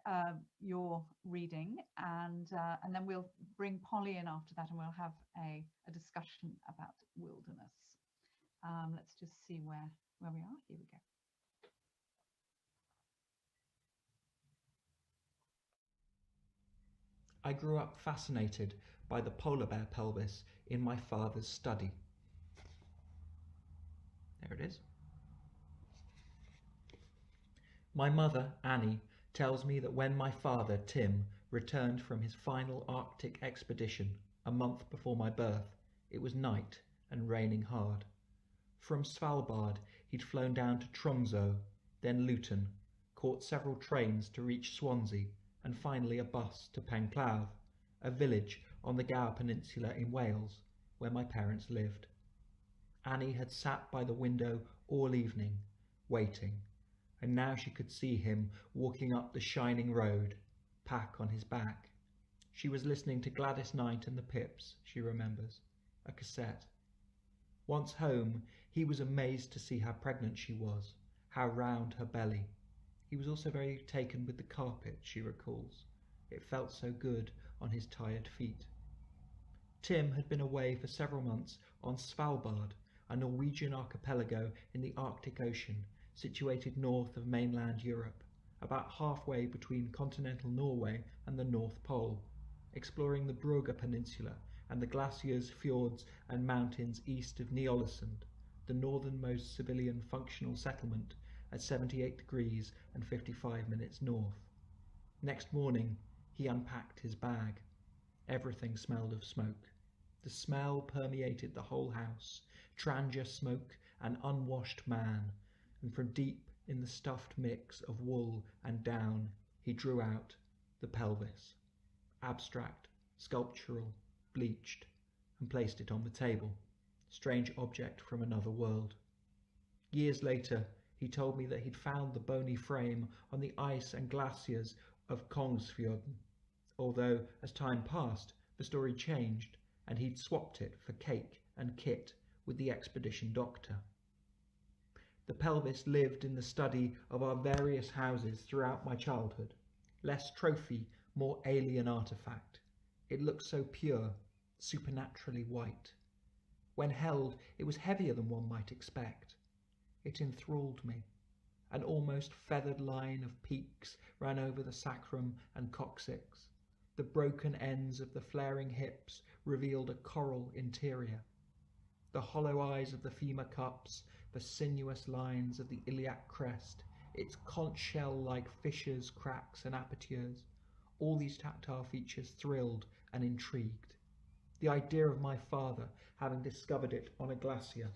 S3: your reading, and then we'll bring Polly in after that, and we'll have a discussion about wilderness. Let's just see where we are. Here we go.
S7: I grew up fascinated by the polar bear pelvis in my father's study. There it is. My mother, Annie, tells me that when my father, Tim, returned from his final Arctic expedition a month before my birth, it was night and raining hard. From Svalbard, he'd flown down to Tromsø, then Luton, caught several trains to reach Swansea, and finally a bus to Penclawdd, a village on the Gower Peninsula in Wales, where my parents lived. Annie had sat by the window all evening, waiting, and now she could see him walking up the shining road, pack on his back. She was listening to Gladys Knight and the Pips, she remembers, a cassette. Once home, he was amazed to see how pregnant she was, how round her belly. He was also very taken with the carpet, she recalls, It felt so good on his tired feet. Tim had been away for several months on Svalbard, a Norwegian archipelago in the Arctic Ocean, situated north of mainland Europe, about halfway between continental Norway and the North Pole, exploring the Brøgge Peninsula and the glaciers, fjords and mountains east of Ny-Ålesund, the northernmost civilian functional settlement at 78 degrees and 55 minutes north. Next morning, he unpacked his bag. Everything smelled of smoke. The smell permeated the whole house, trangia smoke and unwashed man, and from deep in the stuffed mix of wool and down, he drew out the pelvis, abstract, sculptural, bleached, and placed it on the table, strange object from another world. Years later, he told me that he'd found the bony frame on the ice and glaciers of Kongsfjorden, although as time passed, the story changed and he'd swapped it for cake and kit with the expedition doctor. The pelvis lived in the study of our various houses throughout my childhood. Less trophy, more alien artifact. It looked so pure, supernaturally white. When held, it was heavier than one might expect. It enthralled me. An almost feathered line of peaks ran over the sacrum and coccyx. The broken ends of the flaring hips revealed a coral interior. The hollow eyes of the femur cups, the sinuous lines of the iliac crest, its conch shell-like fissures, cracks and apertures, all these tactile features thrilled and intrigued. The idea of my father having discovered it on a glacier,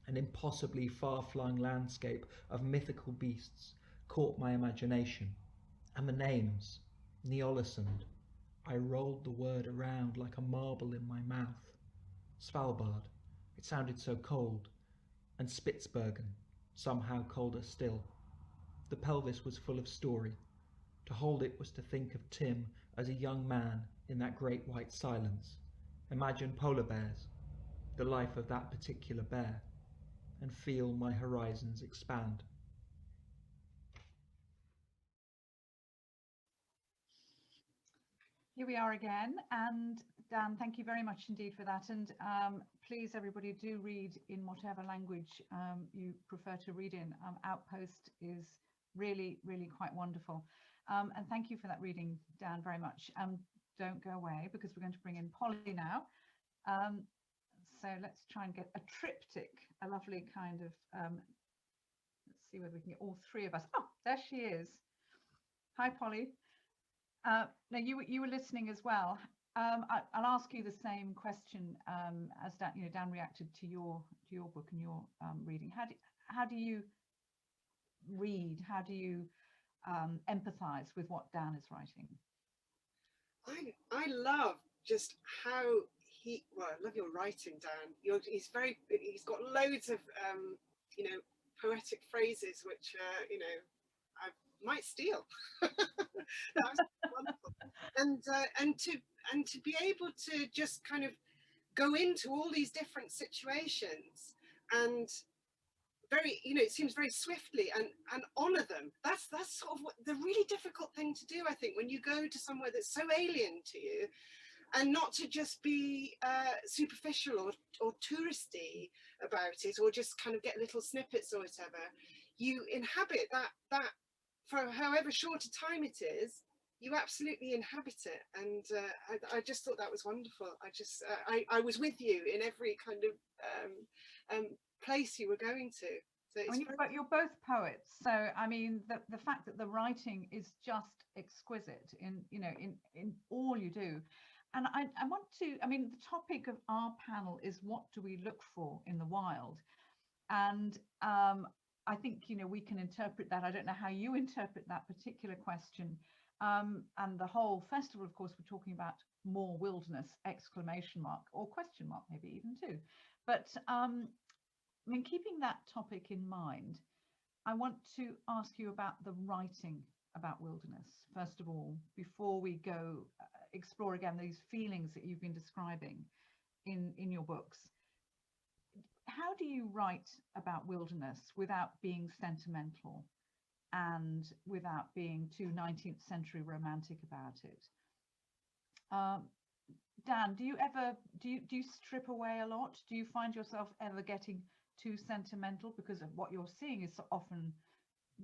S7: an impossibly far-flung landscape of mythical beasts, caught my imagination. And the names, Ny-Ålesund. I rolled the word around like a marble in my mouth. Svalbard, it sounded so cold. And Spitsbergen, somehow colder still. The pelvis was full of story. To hold it was to think of Tim as a young man in that great white silence. Imagine polar bears, the life of that particular bear, and feel my horizons expand.
S3: Here we are again, and Dan, thank you very much indeed for that. And please, everybody, do read in whatever language you prefer to read in. Outpost is really, really quite wonderful. And thank you for that reading, Dan, very much. Don't go away, because we're going to bring in Polly now. So let's try and get a triptych, a lovely kind of, let's see whether we can get all three of us. Oh, there she is. Hi, Polly. Now you were listening as well. I'll ask you the same question as Dan, Dan reacted to your book and your reading. How do you read? How do you empathize with what Dan is writing?
S4: I love just how I love your writing, Dan. He's got loads of poetic phrases which I might steal. That was wonderful. And to be able to just kind of go into all these different situations and very, it seems very swiftly and honor them. That's sort of what the really difficult thing to do, I think, when you go to somewhere that's so alien to you, and not to just be superficial or touristy about it, or just kind of get little snippets or whatever. You inhabit that for however short a time it is. You absolutely inhabit it, and I just thought that was wonderful. I was with you in every kind of place you were going to. So
S3: you're both poets, so I mean the fact that the writing is just exquisite in all you do. And I want to, the topic of our panel is, what do we look for in the wild? And I think we can interpret that. I don't know how you interpret that particular question. And the whole festival, of course, we're talking about more wilderness, exclamation mark, or question mark, maybe even too. But keeping that topic in mind, I want to ask you about the writing about wilderness, first of all, before we go explore again these feelings that you've been describing in your books. How do you write about wilderness without being sentimental? and without being too 19th century romantic about it. Dan, do you strip away a lot? Do you find yourself ever getting too sentimental because of what you're seeing is so often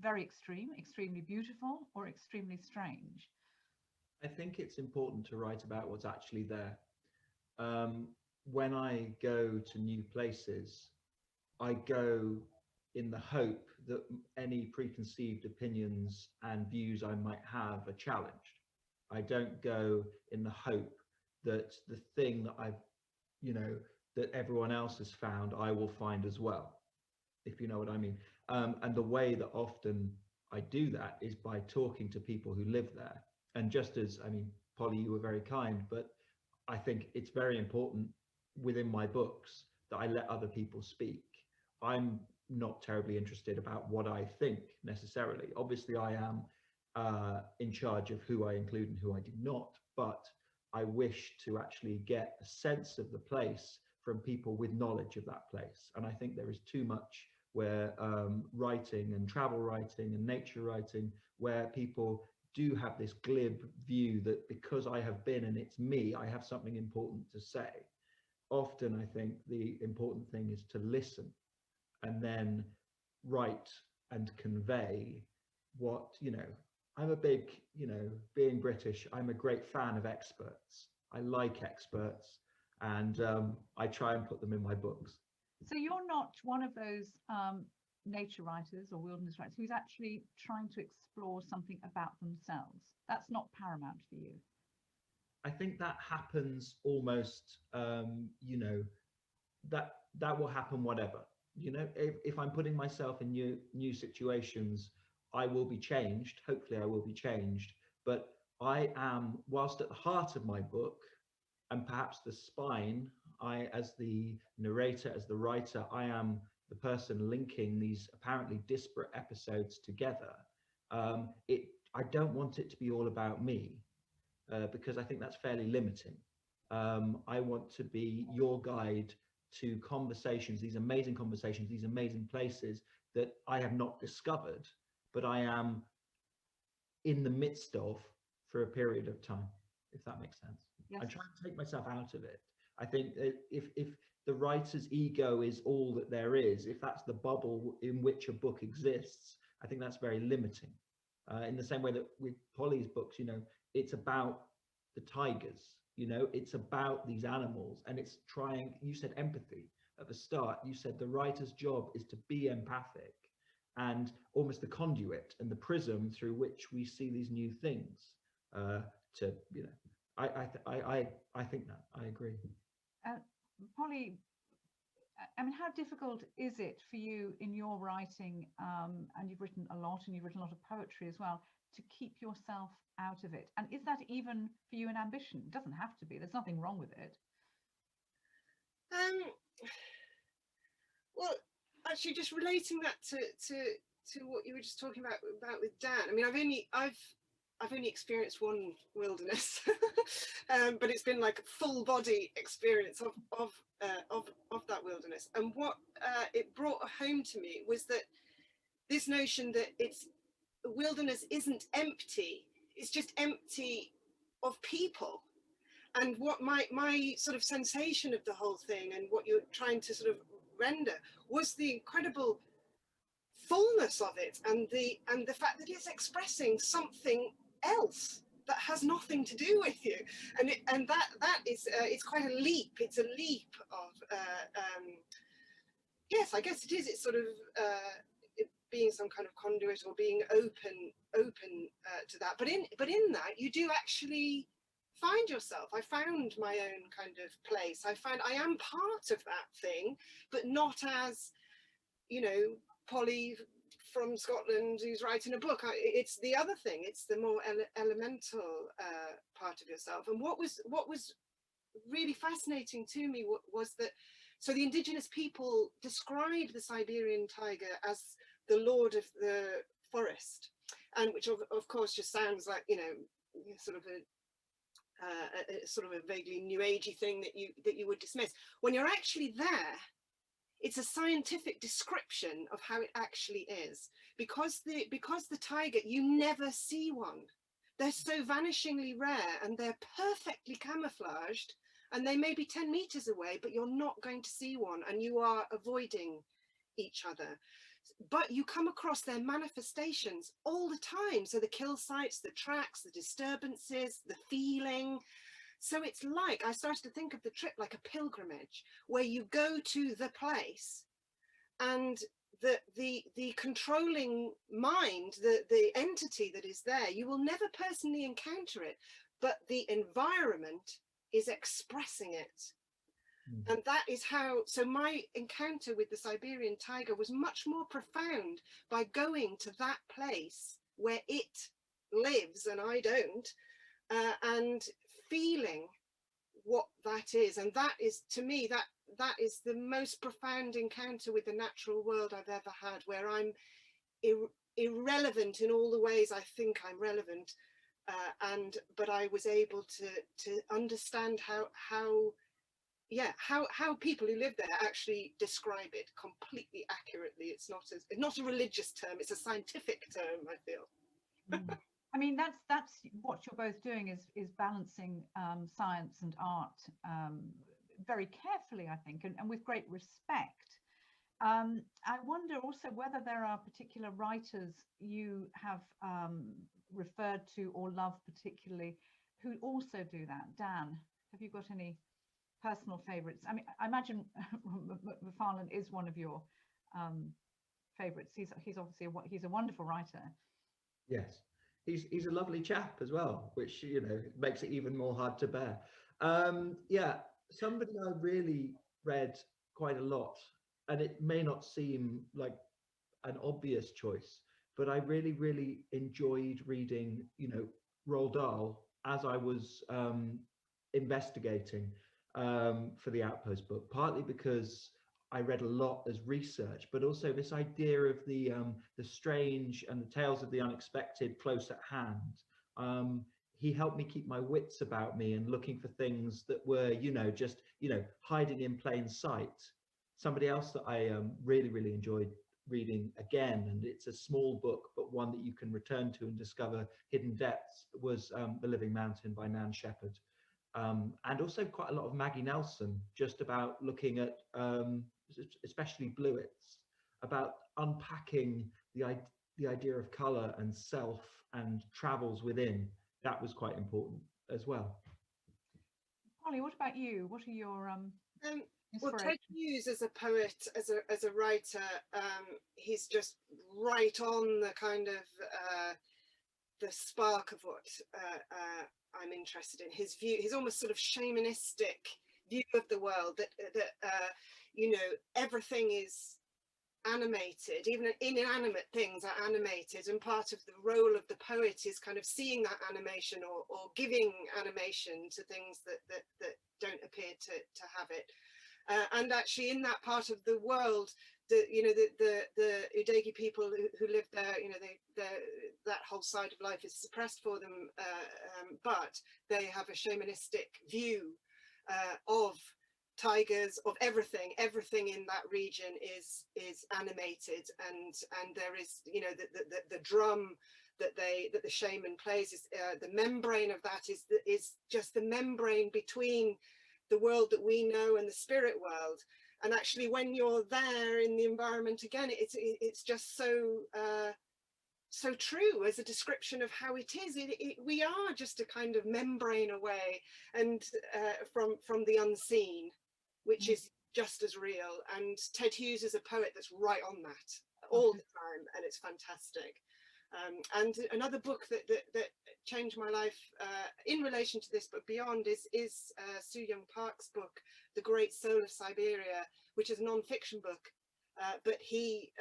S3: very extreme, extremely beautiful, or extremely strange?
S5: I think it's important to write about what's actually there. When I go to new places, I go in the hope that any preconceived opinions and views I might have are challenged. I don't go in the hope that the thing that that everyone else has found, I will find as well, if you know what I mean. And the way that often I do that is by talking to people who live there. And just as, Polly, you were very kind, but I think it's very important within my books that I let other people speak. I'm not terribly interested about what I think necessarily. Obviously, I am in charge of who I include and who I do not, but I wish to actually get a sense of the place from people with knowledge of that place. And I think there is too much where writing and travel writing and nature writing, where people do have this glib view that because I have been and it's me, I have something important to say. Often I think the important thing is to listen and then write and convey what, I'm a big, being British, I'm a great fan of experts. I like experts, and I try and put them in my books.
S3: So you're not one of those nature writers or wilderness writers who's actually trying to explore something about themselves. That's not paramount for you.
S5: I think that happens almost, that will happen whatever. If I'm putting myself in new situations, I will be changed. Hopefully I will be changed. But I am, whilst at the heart of my book, and perhaps the spine, as the narrator, as the writer, I am the person linking these apparently disparate episodes together. I don't want it to be all about me, because I think that's fairly limiting. I want to be your guide to conversations, these amazing conversations, these amazing places that I have not discovered, but I am in the midst of for a period of time, if that makes sense.
S3: Yes.
S5: I'm trying to take myself out of it. I think if the writer's ego is all that there is, if that's the bubble in which a book exists, I think that's very limiting. In the same way that with Polly's books, it's about the tigers, it's about these animals, and it's trying, you said empathy at the start, you said the writer's job is to be empathic and almost the conduit and the prism through which we see these new things. I think that, I agree.
S3: Polly, how difficult is it for you in your writing, and you've written a lot and you've written a lot of poetry as well, to keep yourself out of it? And is that even for you an ambition? It doesn't have to be, there's nothing wrong with it.
S4: Well, actually, just relating that to what you were just talking about with Dan. I've only experienced one wilderness, but it's been like a full body experience of that wilderness. And what it brought home to me was that this notion that the wilderness isn't empty; it's just empty of people. And what my sort of sensation of the whole thing, and what you're trying to sort of render, was the incredible fullness of it, and the fact that it's expressing something else that has nothing to do with you, and that is it's quite a leap. It's a leap of yes, I guess it is. It's sort of it being some kind of conduit, or being open to that. But in that, you do actually find yourself. I found my own kind of place. I find I am part of that thing, but not as, Polly from Scotland who's writing a book. It's the other thing. It's the more elemental part of yourself. And what was really fascinating to me was that, so the indigenous people describe the Siberian tiger as the lord of the forest, and which of course just sounds like, sort of a vaguely new agey thing that you would dismiss. When you're actually there, it's a scientific description of how it actually is. Because the taiga, you never see one. They're so vanishingly rare, and they're perfectly camouflaged, and they may be 10 meters away, but you're not going to see one, and you are avoiding each other. But you come across their manifestations all the time. So the kill sites, the tracks, the disturbances, the feeling. So it's like, I started to think of the trip like a pilgrimage, where you go to the place, and the controlling mind, the entity that is there, you will never personally encounter it, but the environment is expressing it. And that is how, so my encounter with the Siberian tiger was much more profound by going to that place where it lives and I don't, and feeling what that is. And that is, to me, that is the most profound encounter with the natural world I've ever had, where I'm irrelevant in all the ways I think I'm relevant, but I was able to understand how people who live there actually describe it completely accurately. It's not a religious term, it's a scientific term, I feel.
S3: I mean, that's what you're both doing, is balancing science and art very carefully, I think, and with great respect. I wonder also whether there are particular writers you have referred to or love particularly who also do that. Dan, have you got any personal favorites? I mean, I imagine McFarlane is one of your favorites. He's obviously he's a wonderful writer.
S5: Yes, he's a lovely chap as well, which, you know, makes it even more hard to bear. Yeah, somebody I really read quite a lot, and it may not seem like an obvious choice, but I really, really enjoyed reading, you know, Roald Dahl as I was investigating for the Outpost book, partly because I read a lot as research, but also this idea of the strange and the tales of the unexpected close at hand. He helped me keep my wits about me and looking for things that were, you know, just, you know, hiding in plain sight. Somebody else that I really, really enjoyed reading again, and it's a small book, but one that you can return to and discover hidden depths, was The Living Mountain by Nan Shepherd. And also quite a lot of Maggie Nelson, just about looking at, especially Bluets, about unpacking the idea of colour and self and travels within. That was quite important as well.
S3: Polly, what about you? What are your
S4: well, Ted Hughes as a poet, as a writer, he's just right on the kind of the spark of what I'm interested in. His view, his almost sort of shamanistic view of the world, that you know, everything is animated, even inanimate things are animated, and part of the role of the poet is kind of seeing that animation or giving animation to things that don't appear to have it. And actually, in that part of the world, the Udegi people who live there, you know, that whole side of life is suppressed for them, but they have a shamanistic view of tigers, of everything in that region is animated, and there is, you know, the drum that the shaman plays is the membrane of that is just the membrane between the world that we know and the spirit world. And actually, when you're there in the environment again, it's just so true as a description of how it is. We are just a kind of membrane away, and from the unseen, which is just as real. And Ted Hughes is a poet that's right on that all the time, and it's fantastic. And another book that changed my life in relation to this, but beyond, is Soo Young Park's book, The Great Soul of Siberia, which is a non-fiction book. But he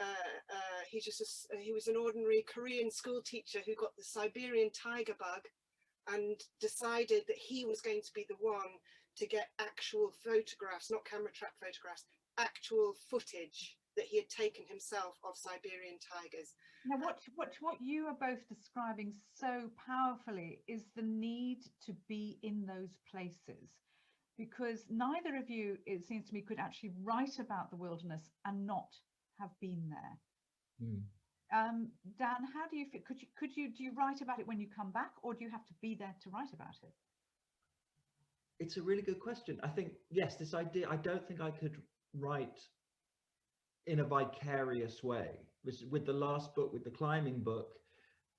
S4: was an ordinary Korean school teacher who got the Siberian tiger bug and decided that he was going to be the one to get actual photographs, not camera trap photographs, actual footage that he had taken himself of Siberian tigers.
S3: Now, what you are both describing so powerfully is the need to be in those places. because neither of you, it seems to me, could actually write about the wilderness and not have been there. Dan, how do you feel? Do you write about it when you come back, or do you have to be there to write about it?
S5: It's a really good question. I think, yes, this idea, I don't think I could write in a vicarious way. With the last book, with the climbing book,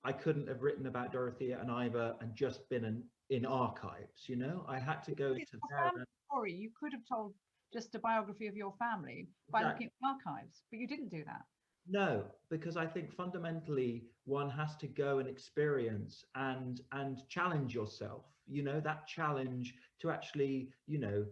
S5: I couldn't have written about Dorothea and Iva and just been in archives, you know? I had to go
S3: It's
S5: to
S3: a
S5: their...
S3: family story. You could have told just a biography of your family by looking at the archives, but you didn't do that.
S5: No, because I think fundamentally one has to go and experience and challenge yourself, you know, that challenge to actually, you know,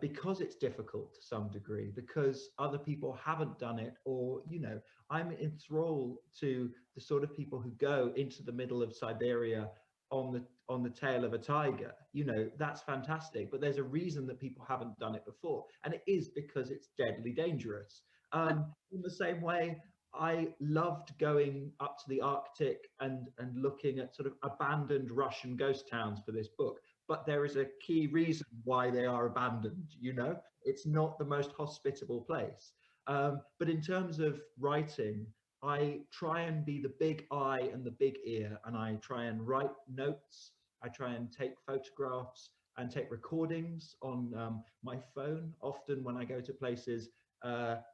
S5: because it's difficult to some degree, because other people haven't done it, or, you know, I'm enthralled to the sort of people who go into the middle of Siberia on the tail of a tiger. You know, that's fantastic, but there's a reason that people haven't done it before, and it is because it's deadly dangerous. In the same way, I loved going up to the Arctic and looking at sort of abandoned Russian ghost towns for this book. But there is a key reason why they are abandoned, you know? It's not the most hospitable place. But in terms of writing, I try and be the big eye and the big ear, and I try and write notes. I try and take photographs and take recordings on my phone. Often when I go to places,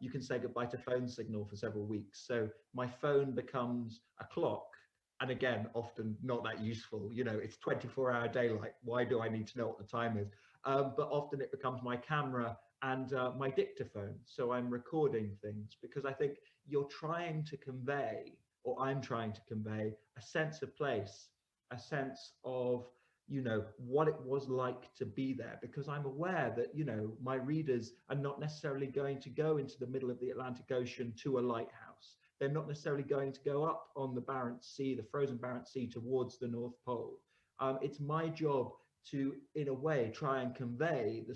S5: you can say goodbye to phone signal for several weeks. So my phone becomes a clock. And again, often not that useful. You know, it's 24-hour daylight. Why do I need to know what the time is? But often it becomes my camera and my dictaphone. So I'm recording things because I think you're trying to convey, or I'm trying to convey, a sense of place, a sense of, you know, what it was like to be there, because I'm aware that, you know, my readers are not necessarily going to go into the middle of the Atlantic Ocean to a lighthouse. They're not necessarily going to go up on the Barents Sea, the frozen Barents Sea, towards the North Pole. It's my job to, in a way, try and convey the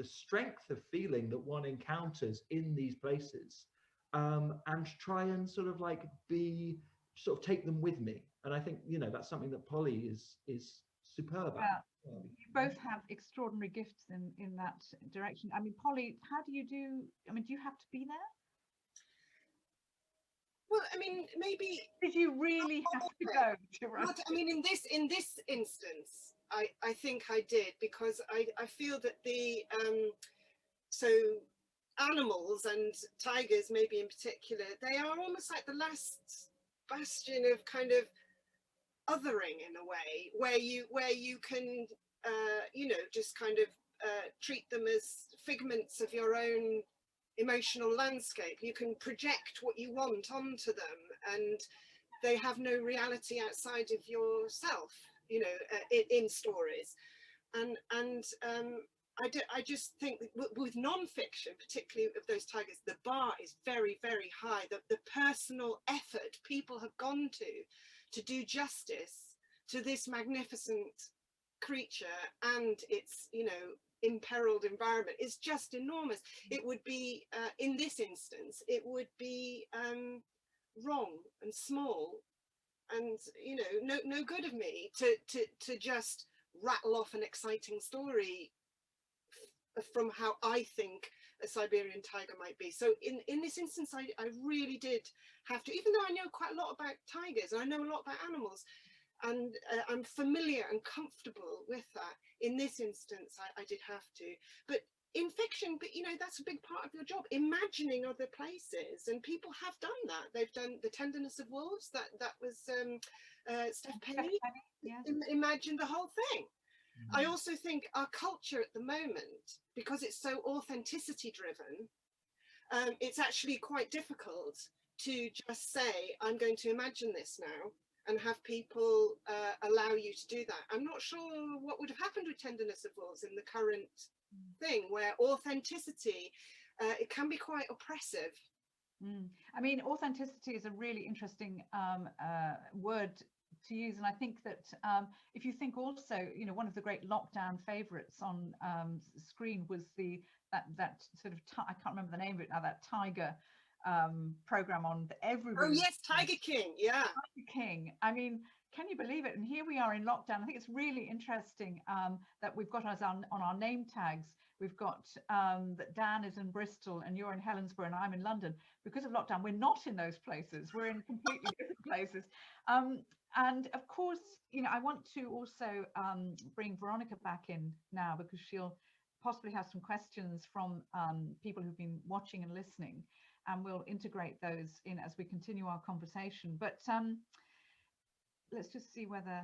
S5: strength of feeling that one encounters in these places, and try and sort of like take them with me. And I think, you know, that's something that Polly is superb at.
S3: You both have extraordinary gifts in that direction. I mean, Polly, how do you do? I mean, do you have to be there?
S4: Well, I mean, maybe.
S3: Did you really have to go to write?
S4: I mean, in this instance, I think I did, because I feel that the so animals and tigers, maybe in particular, they are almost like the last bastion of kind of othering, in a way, where you can you know, just kind of treat them as figments of your own emotional landscape. You can project what you want onto them, and they have no reality outside of yourself, you know, in stories. And I just think that with non-fiction, particularly of those tigers, the bar is very, very high. The personal effort people have gone to do justice to this magnificent creature and its, you know, imperiled environment is just enormous. It would be, in this instance, it would be wrong and small and, you know, no good of me to just rattle off an exciting story from how I think a Siberian tiger might be. So in this instance, I really did have to, even though I know quite a lot about tigers and I know a lot about animals, and I'm familiar and comfortable with that, in this instance I did have to. But in fiction, but you know, that's a big part of your job, imagining other places, and people have done that. They've done The Tenderness of Wolves, that was Steph Penny.
S3: Yes.
S4: Imagined the whole thing. I also think our culture at the moment, because it's so authenticity driven, it's actually quite difficult to just say, I'm going to imagine this now, and have people allow you to do that. I'm not sure what would have happened with Tenderness of Wolves in the current thing, where authenticity, it can be quite oppressive.
S3: I mean, authenticity is a really interesting word to use, and I think that if you think also, you know, one of the great lockdown favorites on screen was that sort of I can't remember the name of it now, that tiger program on everybody.
S4: Oh yes, Tiger King. Yeah,
S3: Tiger King. I mean, can you believe it? And here we are in lockdown. I think it's really interesting that we've got us on our name tags. We've got that Dan is in Bristol and you're in Helensburgh and I'm in London. Because of lockdown, we're not in those places. We're in completely different places. And of course, you know, I want to also bring Veronika back in now, because she'll possibly have some questions from people who've been watching and listening, and we'll integrate those in as we continue our conversation. But let's just see whether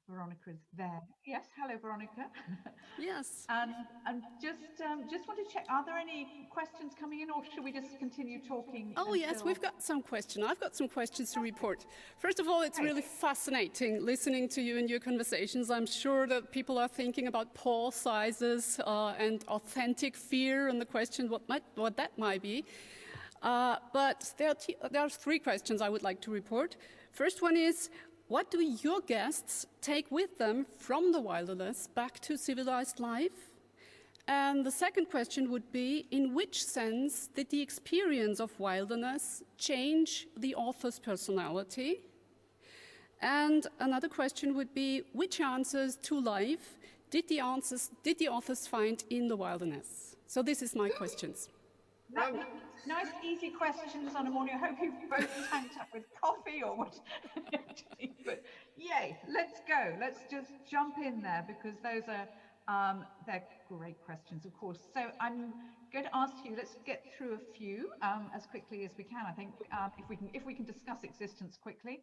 S3: Veronika is there. Yes, hello, Veronika.
S2: Yes.
S3: And just want to check, are there any questions coming in, or should we just continue talking?
S2: Oh, yes, we've got some questions. I've got some questions to report. First of all, it's really fascinating listening to you and your conversations. I'm sure that people are thinking about paw sizes and authentic fear, and the question what that might be. But there are three questions I would like to report. First one is, what do your guests take with them from the wilderness back to civilized life? And the second question would be, in which sense did the experience of wilderness change the author's personality? And another question would be, which answers to life did the authors find in the wilderness? So this is my questions.
S3: Nice, easy questions on a morning. I hope you've both tanked up with coffee or what. But yay, let's go. Let's just jump in there, because those are they're great questions, of course. So I'm going to ask you. Let's get through a few as quickly as we can. I think if we can discuss existence quickly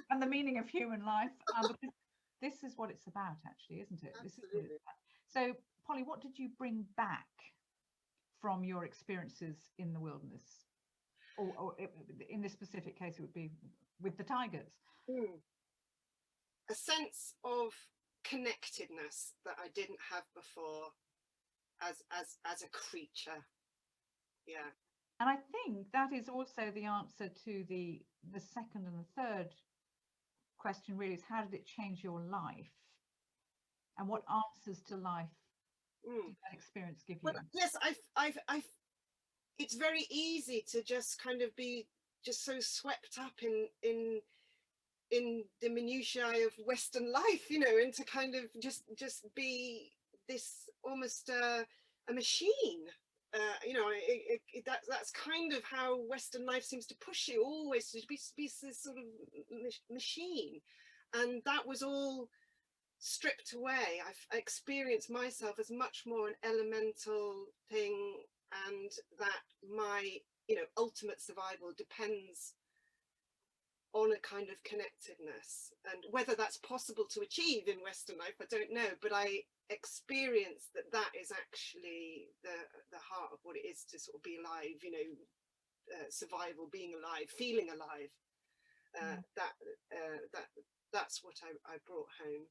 S3: and the meaning of human life. Because this is what it's about, actually, isn't it?
S4: Absolutely.
S3: This is what it's about. So, Polly, what did you bring back from your experiences in the wilderness, or in this specific case, it would be with the tigers?
S4: A sense of connectedness that I didn't have before as a creature. Yeah.
S3: And I think that is also the answer to the second and the third question, really, is how did it change your life? And what answers to life did that experience give you?
S4: Well, yes, I've it's very easy to just kind of be just so swept up in the minutiae of Western life, you know, and to kind of just be this almost a machine. You know, that's kind of how Western life seems to push you always, to be this sort of machine, and that was all stripped away. I experienced myself as much more an elemental thing, and that my, you know, ultimate survival depends on a kind of connectedness, and whether that's possible to achieve in Western life, I don't know, but I experienced that is actually the heart of what it is to sort of be alive, you know, survival, being alive, feeling alive. That's what I brought home.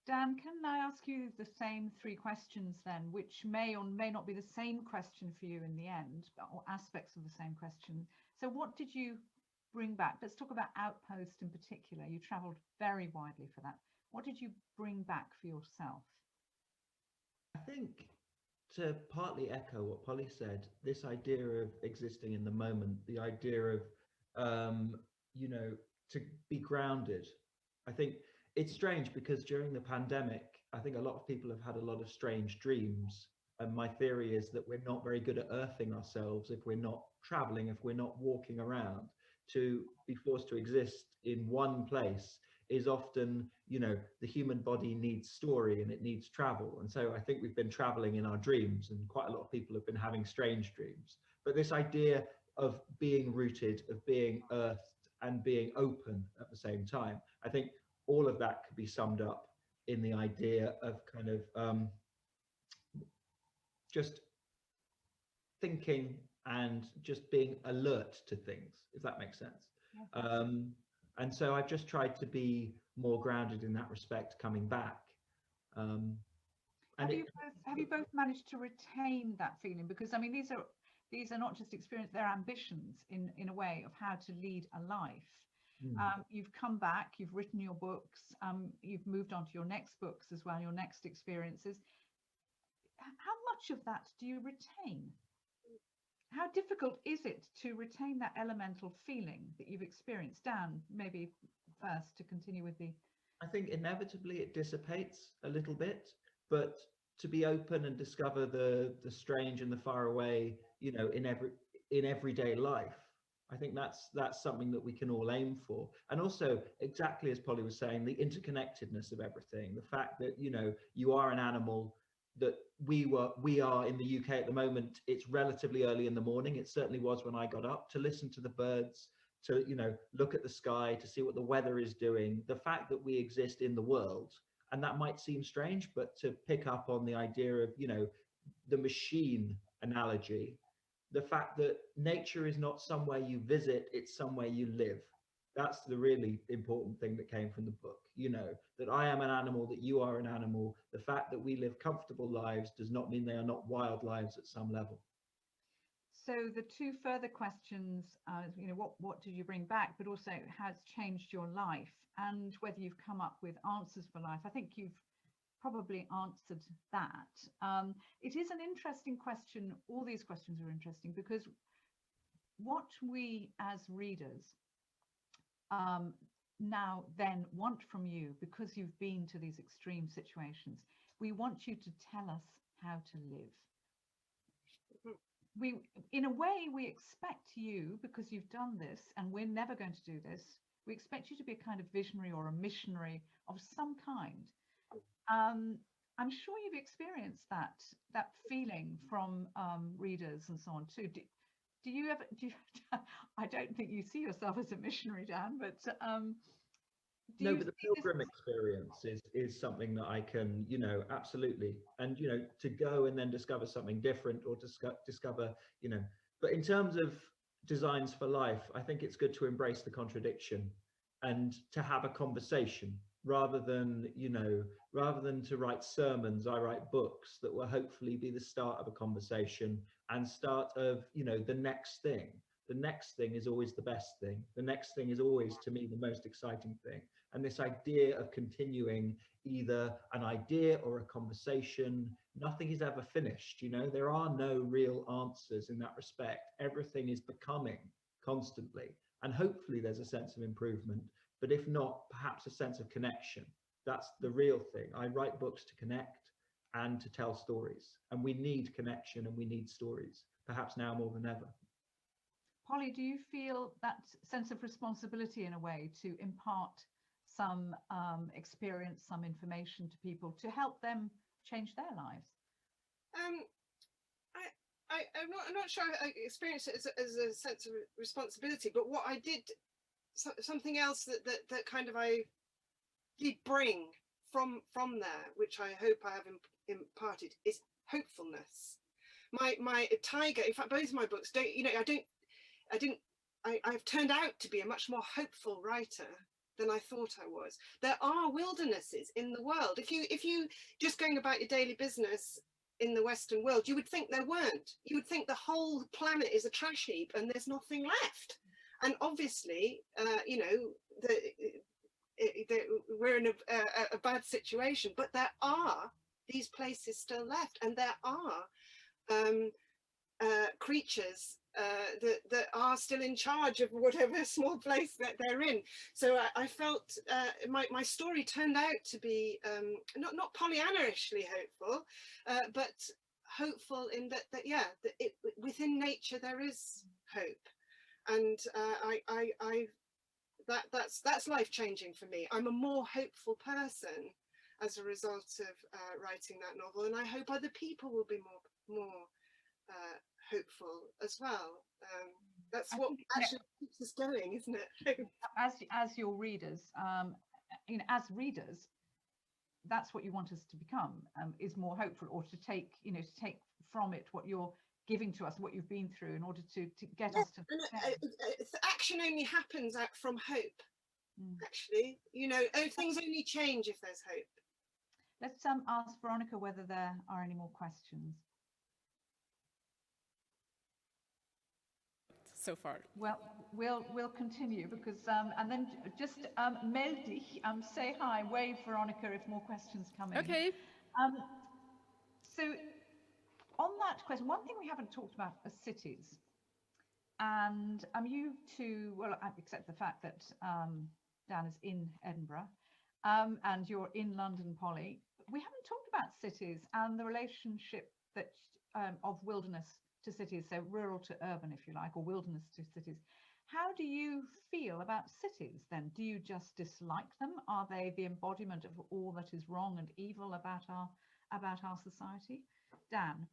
S3: Dan, can I ask you the same three questions then, which may or may not be the same question for you in the end, or aspects of the same question? So what did you bring back? Let's talk about Outpost in particular. You travelled very widely for that. What did you bring back for yourself?
S5: I think, to partly echo what Polly said, this idea of existing in the moment, the idea of, you know, to be grounded. I think it's strange because during the pandemic, I think a lot of people have had a lot of strange dreams. And my theory is that we're not very good at earthing ourselves if we're not traveling, if we're not walking around. To be forced to exist in one place is often, you know, the human body needs story and it needs travel. And so I think we've been traveling in our dreams, and quite a lot of people have been having strange dreams. But this idea of being rooted, of being earthed and being open at the same time, I think all of that could be summed up in the idea of kind of just thinking and just being alert to things, if that makes sense. Yeah. And so I've just tried to be more grounded in that respect coming back.
S3: Have you both managed to retain that feeling? Because I mean, these are not just experience, they're ambitions in a way of how to lead a life. You've come back, you've written your books, you've moved on to your next books as well, your next experiences. How much of that do you retain? how difficult is it to retain that elemental feeling that you've experienced? Dan, maybe first to continue with the...
S5: I think inevitably it dissipates a little bit, but to be open and discover the strange and the far away, you know, in everyday life, I think that's something that we can all aim for. And also, exactly as Polly was saying, the interconnectedness of everything, the fact that, you know, you are an animal, that we are in the UK at the moment. It's relatively early in the morning. It certainly was when I got up, to listen to the birds, to, you know, look at the sky, to see what the weather is doing. The fact that we exist in the world, and that might seem strange, but to pick up on the idea of, you know, the machine analogy, the fact that nature is not somewhere you visit, it's somewhere you live. That's the really important thing that came from the book. You know, that I am an animal, that you are an animal. The fact that we live comfortable lives does not mean they are not wild lives at some level.
S3: So the two further questions, you know, what did you bring back, but also how it's changed your life, and whether you've come up with answers for life. I think you've probably answered that. It is an interesting question. All these questions are interesting because what we as readers now then want from you, because you've been to these extreme situations, we want you to tell us how to live. In a way, we expect you, because you've done this, and we're never going to do this, we expect you to be a kind of visionary or a missionary of some kind. I'm sure you've experienced that feeling from readers and so on too. Do you ever? I don't think you see yourself as a missionary, Dan, but
S5: no, but the pilgrim experience is something that I can, you know, absolutely. And, you know, to go and then discover something different, or discover, you know, but in terms of designs for life, I think it's good to embrace the contradiction and to have a conversation rather than, you know, rather than to write sermons. I write books that will hopefully be the start of a conversation and start of, you know, the next thing. The next thing is always the best thing. The next thing is always, to me, the most exciting thing. And this idea of continuing either an idea or a conversation, nothing is ever finished. You know, there are no real answers in that respect. Everything is becoming constantly. And hopefully there's a sense of improvement. But if not, perhaps a sense of connection. That's the real thing. I write books to connect and to tell stories. And we need connection and we need stories, perhaps now more than ever.
S3: Polly, do you feel that sense of responsibility in a way to impart some experience, some information to people to help them change their lives?
S4: I'm not sure I experienced it as a sense of responsibility, but what I did, something else that kind of I did bring from there, which I hope I have imparted, is hopefulness. My Taiga, in fact, both of my books don't, you know, I've turned out to be a much more hopeful writer than I thought I was. There are wildernesses in the world. If you just going about your daily business in the Western world, you would think there weren't. You would think the whole planet is a trash heap and there's nothing left. And obviously, you know, we're in a bad situation, but there are these places still left, and there are creatures that are still in charge of whatever small place that they're in. So I felt my story turned out to be not Pollyanna-ishly hopeful, but hopeful in that within nature there is hope, and that's life-changing for me. I'm a more hopeful person as a result of writing that novel, and I hope other people will be more hopeful as well. That's what actually keeps us going, isn't it?
S3: As your readers, you know, as readers, that's what you want us to become, is more hopeful, or to take from it what you're giving to us, what you've been through, in order to get us to
S4: action only happens out from hope. Actually, you know, things only change if there's hope.
S3: Let's ask Veronika whether there are any more questions.
S2: So far.
S3: Well, we'll continue, because and then just meld dich, say hi, wave Veronika if more questions come in.
S2: Okay.
S3: So on that question, one thing we haven't talked about are cities. And you two, well, except the fact that Dan is in Edinburgh and you're in London, Polly, we haven't talked about cities and the relationship that of wilderness to cities, so rural to urban, if you like, or wilderness to cities. How do you feel about cities then? Do you just dislike them? Are they the embodiment of all that is wrong and evil about our society? Dan?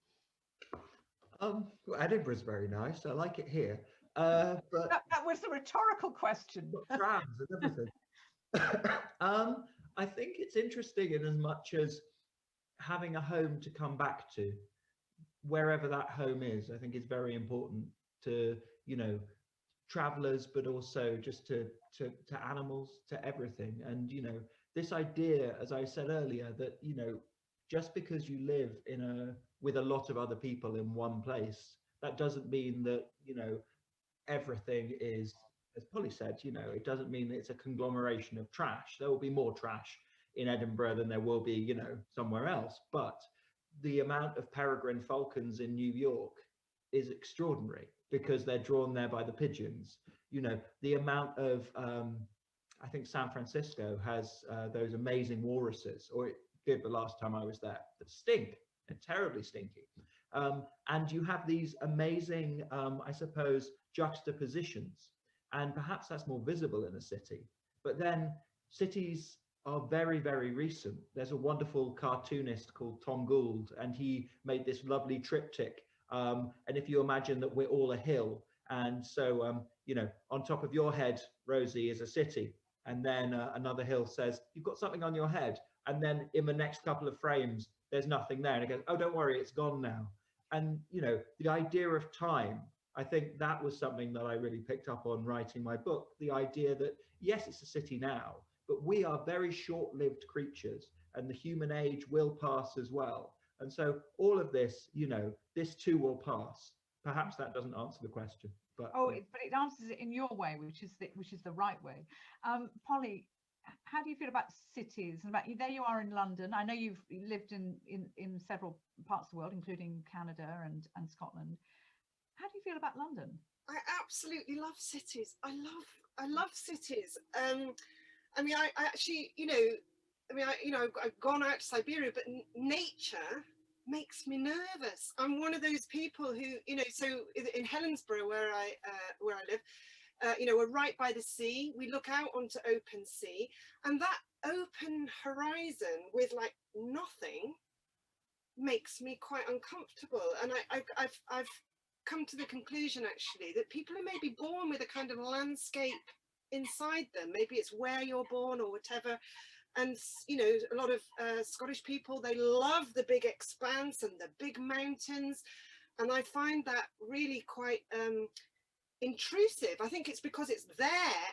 S5: Well, Edinburgh's very nice. I like it here. But
S3: that was a rhetorical question.
S5: Trams and everything. I think it's interesting in as much as having a home to come back to, wherever that home is. I think is very important to, you know, travelers, but also just to animals, to everything. And, you know, this idea, as I said earlier, that, you know, just because you live with a lot of other people in one place, that doesn't mean that, you know, everything is, as Polly said, you know, it doesn't mean it's a conglomeration of trash. There will be more trash in Edinburgh than there will be, you know, somewhere else. But the amount of peregrine falcons in New York is extraordinary because they're drawn there by the pigeons. You know, the amount of, I think San Francisco has those amazing walruses, or it did the last time I was there, that stink. They're terribly stinky. And you have these amazing, I suppose, juxtapositions. And perhaps that's more visible in a city. But then cities are very, very recent. There's a wonderful cartoonist called Tom Gould, and he made this lovely triptych. And if you imagine that we're all a hill, and so, you know, on top of your head, Rosie, is a city. And then another hill says, you've got something on your head. And then in the next couple of frames, there's nothing there. And it goes, oh, don't worry, it's gone now. And, you know, the idea of time, I think that was something that I really picked up on writing my book. The idea that, yes, it's a city now, but we are very short-lived creatures and the human age will pass as well. And so all of this, you know, this too will pass. Perhaps that doesn't answer the question. But
S3: but it answers it in your way, which is the right way. Polly, how do you feel about cities? And there you are in London. I know you've lived in several parts of the world, including Canada and Scotland. How do you feel about London?
S4: I absolutely love cities. I love cities. I mean, I actually, you know, I've gone out to Siberia, but nature makes me nervous. I'm one of those people who, you know, so in Helensburgh, where I live, you know, we're right by the sea. We look out onto open sea, and that open horizon with like nothing makes me quite uncomfortable. And I've come to the conclusion actually that people are maybe born with a kind of landscape inside them. Maybe it's where you're born or whatever. And, you know, a lot of Scottish people, they love the big expanse and the big mountains. And I find that really quite intrusive. I think it's because it's there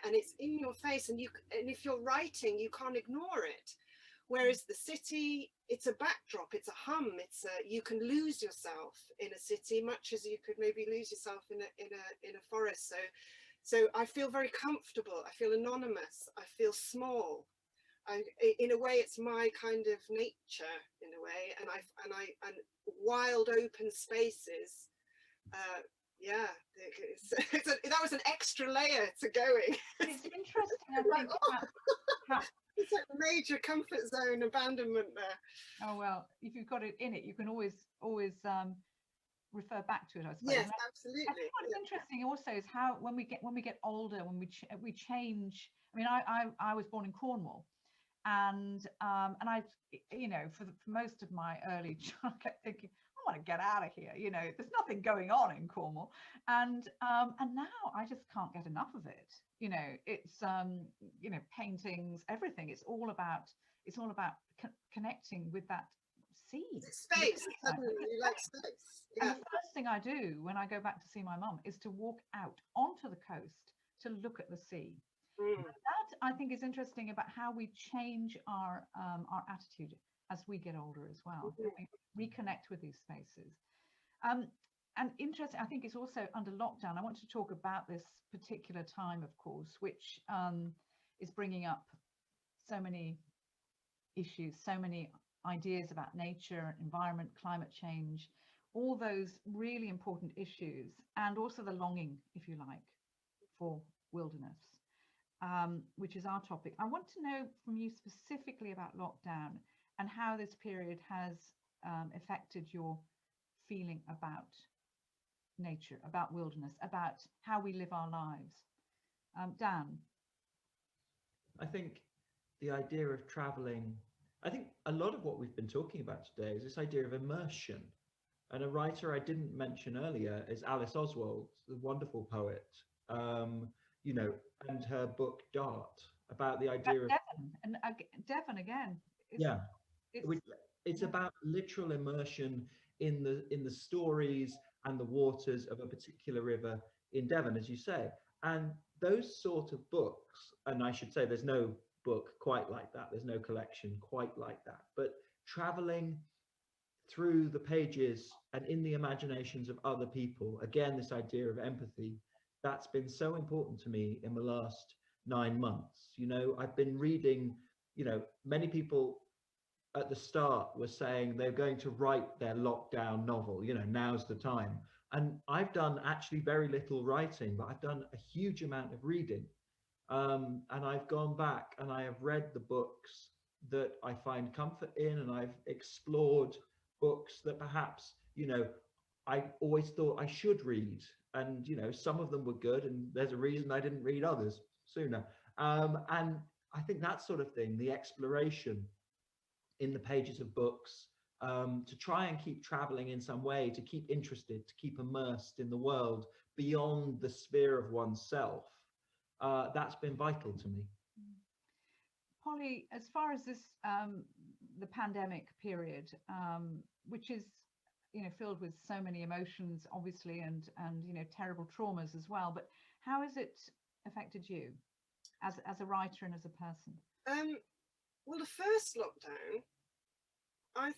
S4: and it's in your face, and if you're writing, you can't ignore it. Whereas the city, it's a backdrop, it's a hum, you can lose yourself in a city, much as you could maybe lose yourself in a forest. So I feel very comfortable. I feel anonymous. I feel small. In a way, it's my kind of nature, in a way, and wild open spaces. Yeah, that was an extra layer to going.
S3: It's interesting, I think, how
S4: it's like major comfort zone abandonment there.
S3: Oh well, if you've got it in it, you can always refer back to it, I suppose.
S4: Yes, absolutely.
S3: I think what's interesting also is how when we get older, when we change. I mean, I was born in Cornwall, and I, you know, for most of my early childhood, I kept thinking, I want to get out of here. You know, there's nothing going on in Cornwall, and now I just can't get enough of it. You know, it's you know, paintings, everything. It's all about connecting with that sea.
S4: Space. Suddenly you like space. Yeah.
S3: And the first thing I do when I go back to see my mum is to walk out onto the coast to look at the sea. That I think is interesting about how we change our attitude as we get older as well. We reconnect with these spaces. And interesting, I think it's also under lockdown. I want to talk about this particular time, of course, which is bringing up so many issues, so many ideas about nature, environment, climate change. all those really important issues, and also the longing, if you like, for wilderness, which is our topic. I want to know from you specifically about lockdown and how this period has affected your feeling about nature, about wilderness, about how we live our lives. Dan?
S7: I think the idea of traveling, I think a lot of what we've been talking about today is this idea of immersion. And a writer I didn't mention earlier is Alice Oswald, the wonderful poet, you know, and her book Dart, about the idea of
S3: Devon again.
S7: Yeah, it's about literal immersion in the stories and the waters of a particular river in Devon, as you say. And those sort of books, and I should say there's no book quite like that, there's no collection quite like that, but traveling through the pages and in the imaginations of other people, again, this idea of empathy, that's been so important to me in the last 9 months. You know, I've been reading, you know, many people at the start were saying they're going to write their lockdown novel, you know, now's the time. And I've done actually very little writing, but I've done a huge amount of reading. And I've gone back and I have read the books that I find comfort in, and I've explored books that perhaps, you know, I always thought I should read. And, you know, some of them were good, and there's a reason I didn't read others sooner. And I think that sort of thing, the exploration in the pages of books, to try and keep traveling in some way, to keep interested, to keep immersed in the world beyond the sphere of oneself, that's been vital to me.
S3: Polly, as far as this, the pandemic period, which is, you know, filled with so many emotions, obviously, and you know, terrible traumas as well, but how has it affected you as a writer and as a person?
S4: Well, the first lockdown, I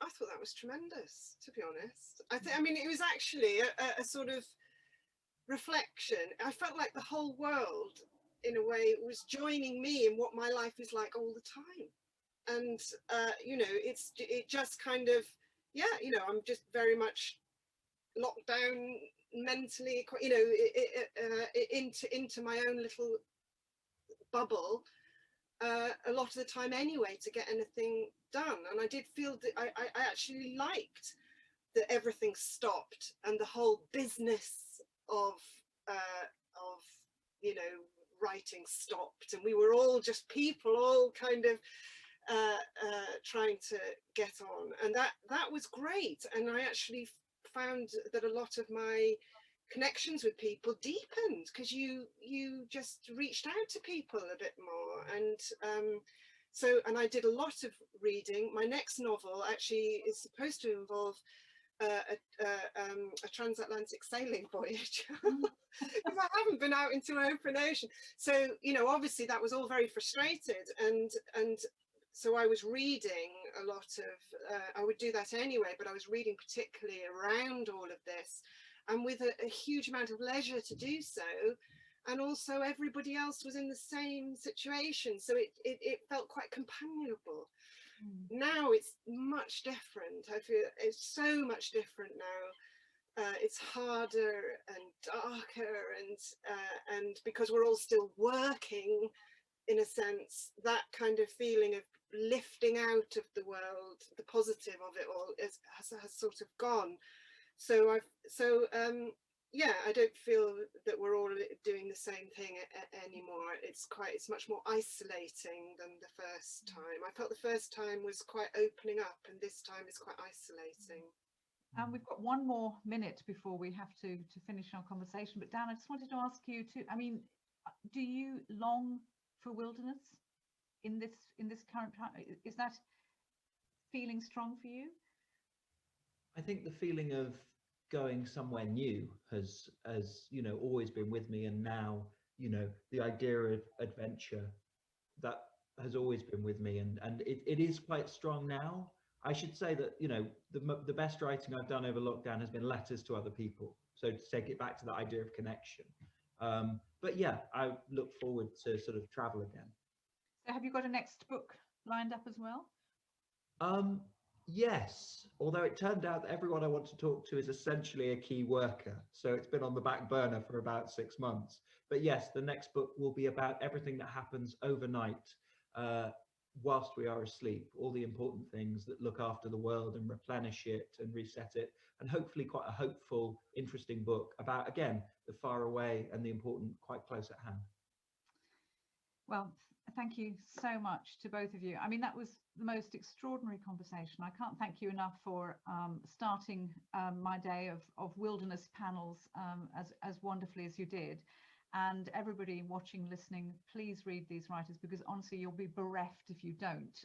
S4: thought that was tremendous, to be honest. I mean, it was actually a sort of reflection. I felt like the whole world, in a way, was joining me in what my life is like all the time. And, you know, it just kind of, yeah, you know, I'm just very much locked down mentally, you know, into my own little bubble a lot of the time anyway, to get anything done. And I did feel that I actually liked that everything stopped and the whole business of you know, writing stopped, and we were all just people all kind of trying to get on, and that was great. And I actually found that a lot of my connections with people deepened, because you just reached out to people a bit more. And and I did a lot of reading. My next novel actually is supposed to involve a transatlantic sailing voyage, because I haven't been out into open ocean. So, you know, obviously that was all very frustrated, and so I was reading a lot of, I would do that anyway, but I was reading particularly around all of this, and with a huge amount of leisure to do so. And also everybody else was in the same situation, so it felt quite companionable. Now it's much different. I feel it's so much different now. It's harder and darker, and because we're all still working, in a sense, that kind of feeling of lifting out of the world, the positive of it all, has sort of gone. So yeah, I don't feel that we're all doing the same thing anymore. It's much more isolating than the first time. I felt the first time was quite opening up, and this time it's quite isolating.
S3: And we've got 1 more minute before we have to finish our conversation. But Dan, I just wanted to ask you too, I mean, do you long for wilderness in this current time? Is that feeling strong for you?
S7: I think the feeling of going somewhere new has you know, always been with me, and now, you know, the idea of adventure, that has always been with me, and it is quite strong now. I should say that, you know, the best writing I've done over lockdown has been letters to other people, so to take it back to the idea of connection. But yeah, I look forward to sort of travel again.
S3: So have you got a next book lined up as well?
S5: Yes, although it turned out that everyone I want to talk to is essentially a key worker. So it's been on the back burner for about 6 months. But yes, the next book will be about everything that happens overnight whilst we are asleep, all the important things that look after the world and replenish it and reset it, and hopefully quite a hopeful, interesting book about, again, the far away and the important quite close at hand.
S3: Well, thank you so much to both of you. I mean, that was the most extraordinary conversation. I can't thank you enough for starting my day of wilderness panels as wonderfully as you did. And everybody watching, listening, please read these writers, because honestly, you'll be bereft if you don't.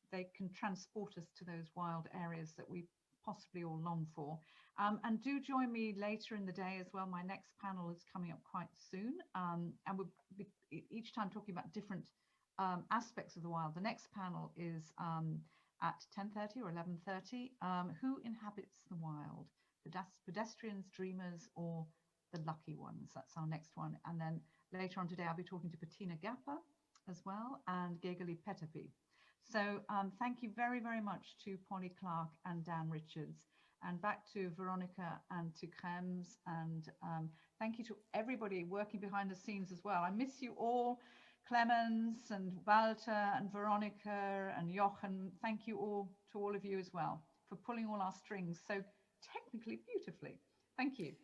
S3: They can transport us to those wild areas that we possibly all long for. And do join me later in the day as well. My next panel is coming up quite soon. And we'll be each time talking about different aspects of the wild. The next panel is at 10:30 or 11:30. Who inhabits the wild? Pedestrians, dreamers, or the lucky ones? That's our next one. And then later on today, I'll be talking to Bettina Gapper as well, and Gegeli Peterby. So thank you very, very much to Polly Clark and Dan Richards, and back to Veronika and to Krems, and thank you to everybody working behind the scenes as well. I miss you all, Clemens and Walter and Veronika and Jochen. Thank you all to all of you as well for pulling all our strings so technically beautifully. Thank you.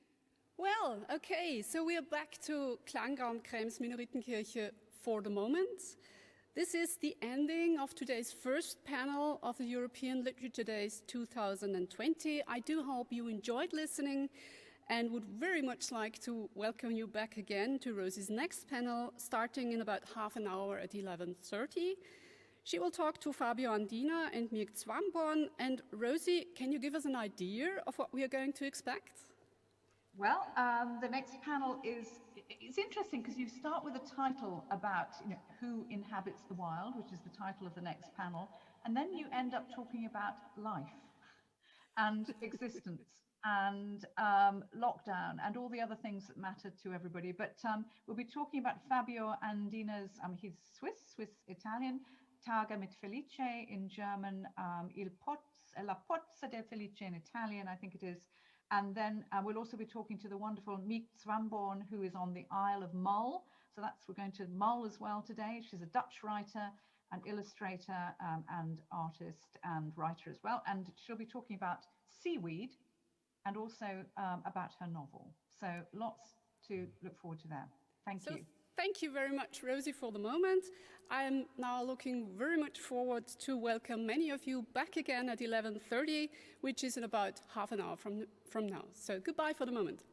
S2: Well, okay, so we are back to Klangraum Krems Minoritenkirche for the moment. This is the ending of today's first panel of the European Literature Days 2020. I do hope you enjoyed listening and would very much like to welcome you back again to Rosie's next panel, starting in about half an hour at 11:30. She will talk to Fabio Andina and Mirk Zwamborn. And Rosie, can you give us an idea of what we are going to expect?
S3: Well, the next panel it's interesting because you start with a title about who inhabits the wild, which is the title of the next panel, and then you end up talking about life and existence and lockdown and all the other things that matter to everybody. But we'll be talking about Fabio Andina's, he's Swiss-Italian, Taiga mit Felice in German, La Pozza del Felice in Italian, I think it is. And then we'll also be talking to the wonderful Mirk Zwamborn, who is on the Isle of Mull. So we're going to Mull as well today. She's a Dutch writer, an illustrator, and artist and writer as well. And she'll be talking about seaweed and also about her novel. So lots to look forward to there. Thank you.
S2: Thank you very much, Rosie, for the moment. I am now looking very much forward to welcome many of you back again at 11:30, which is in about half an hour from now. So goodbye for the moment.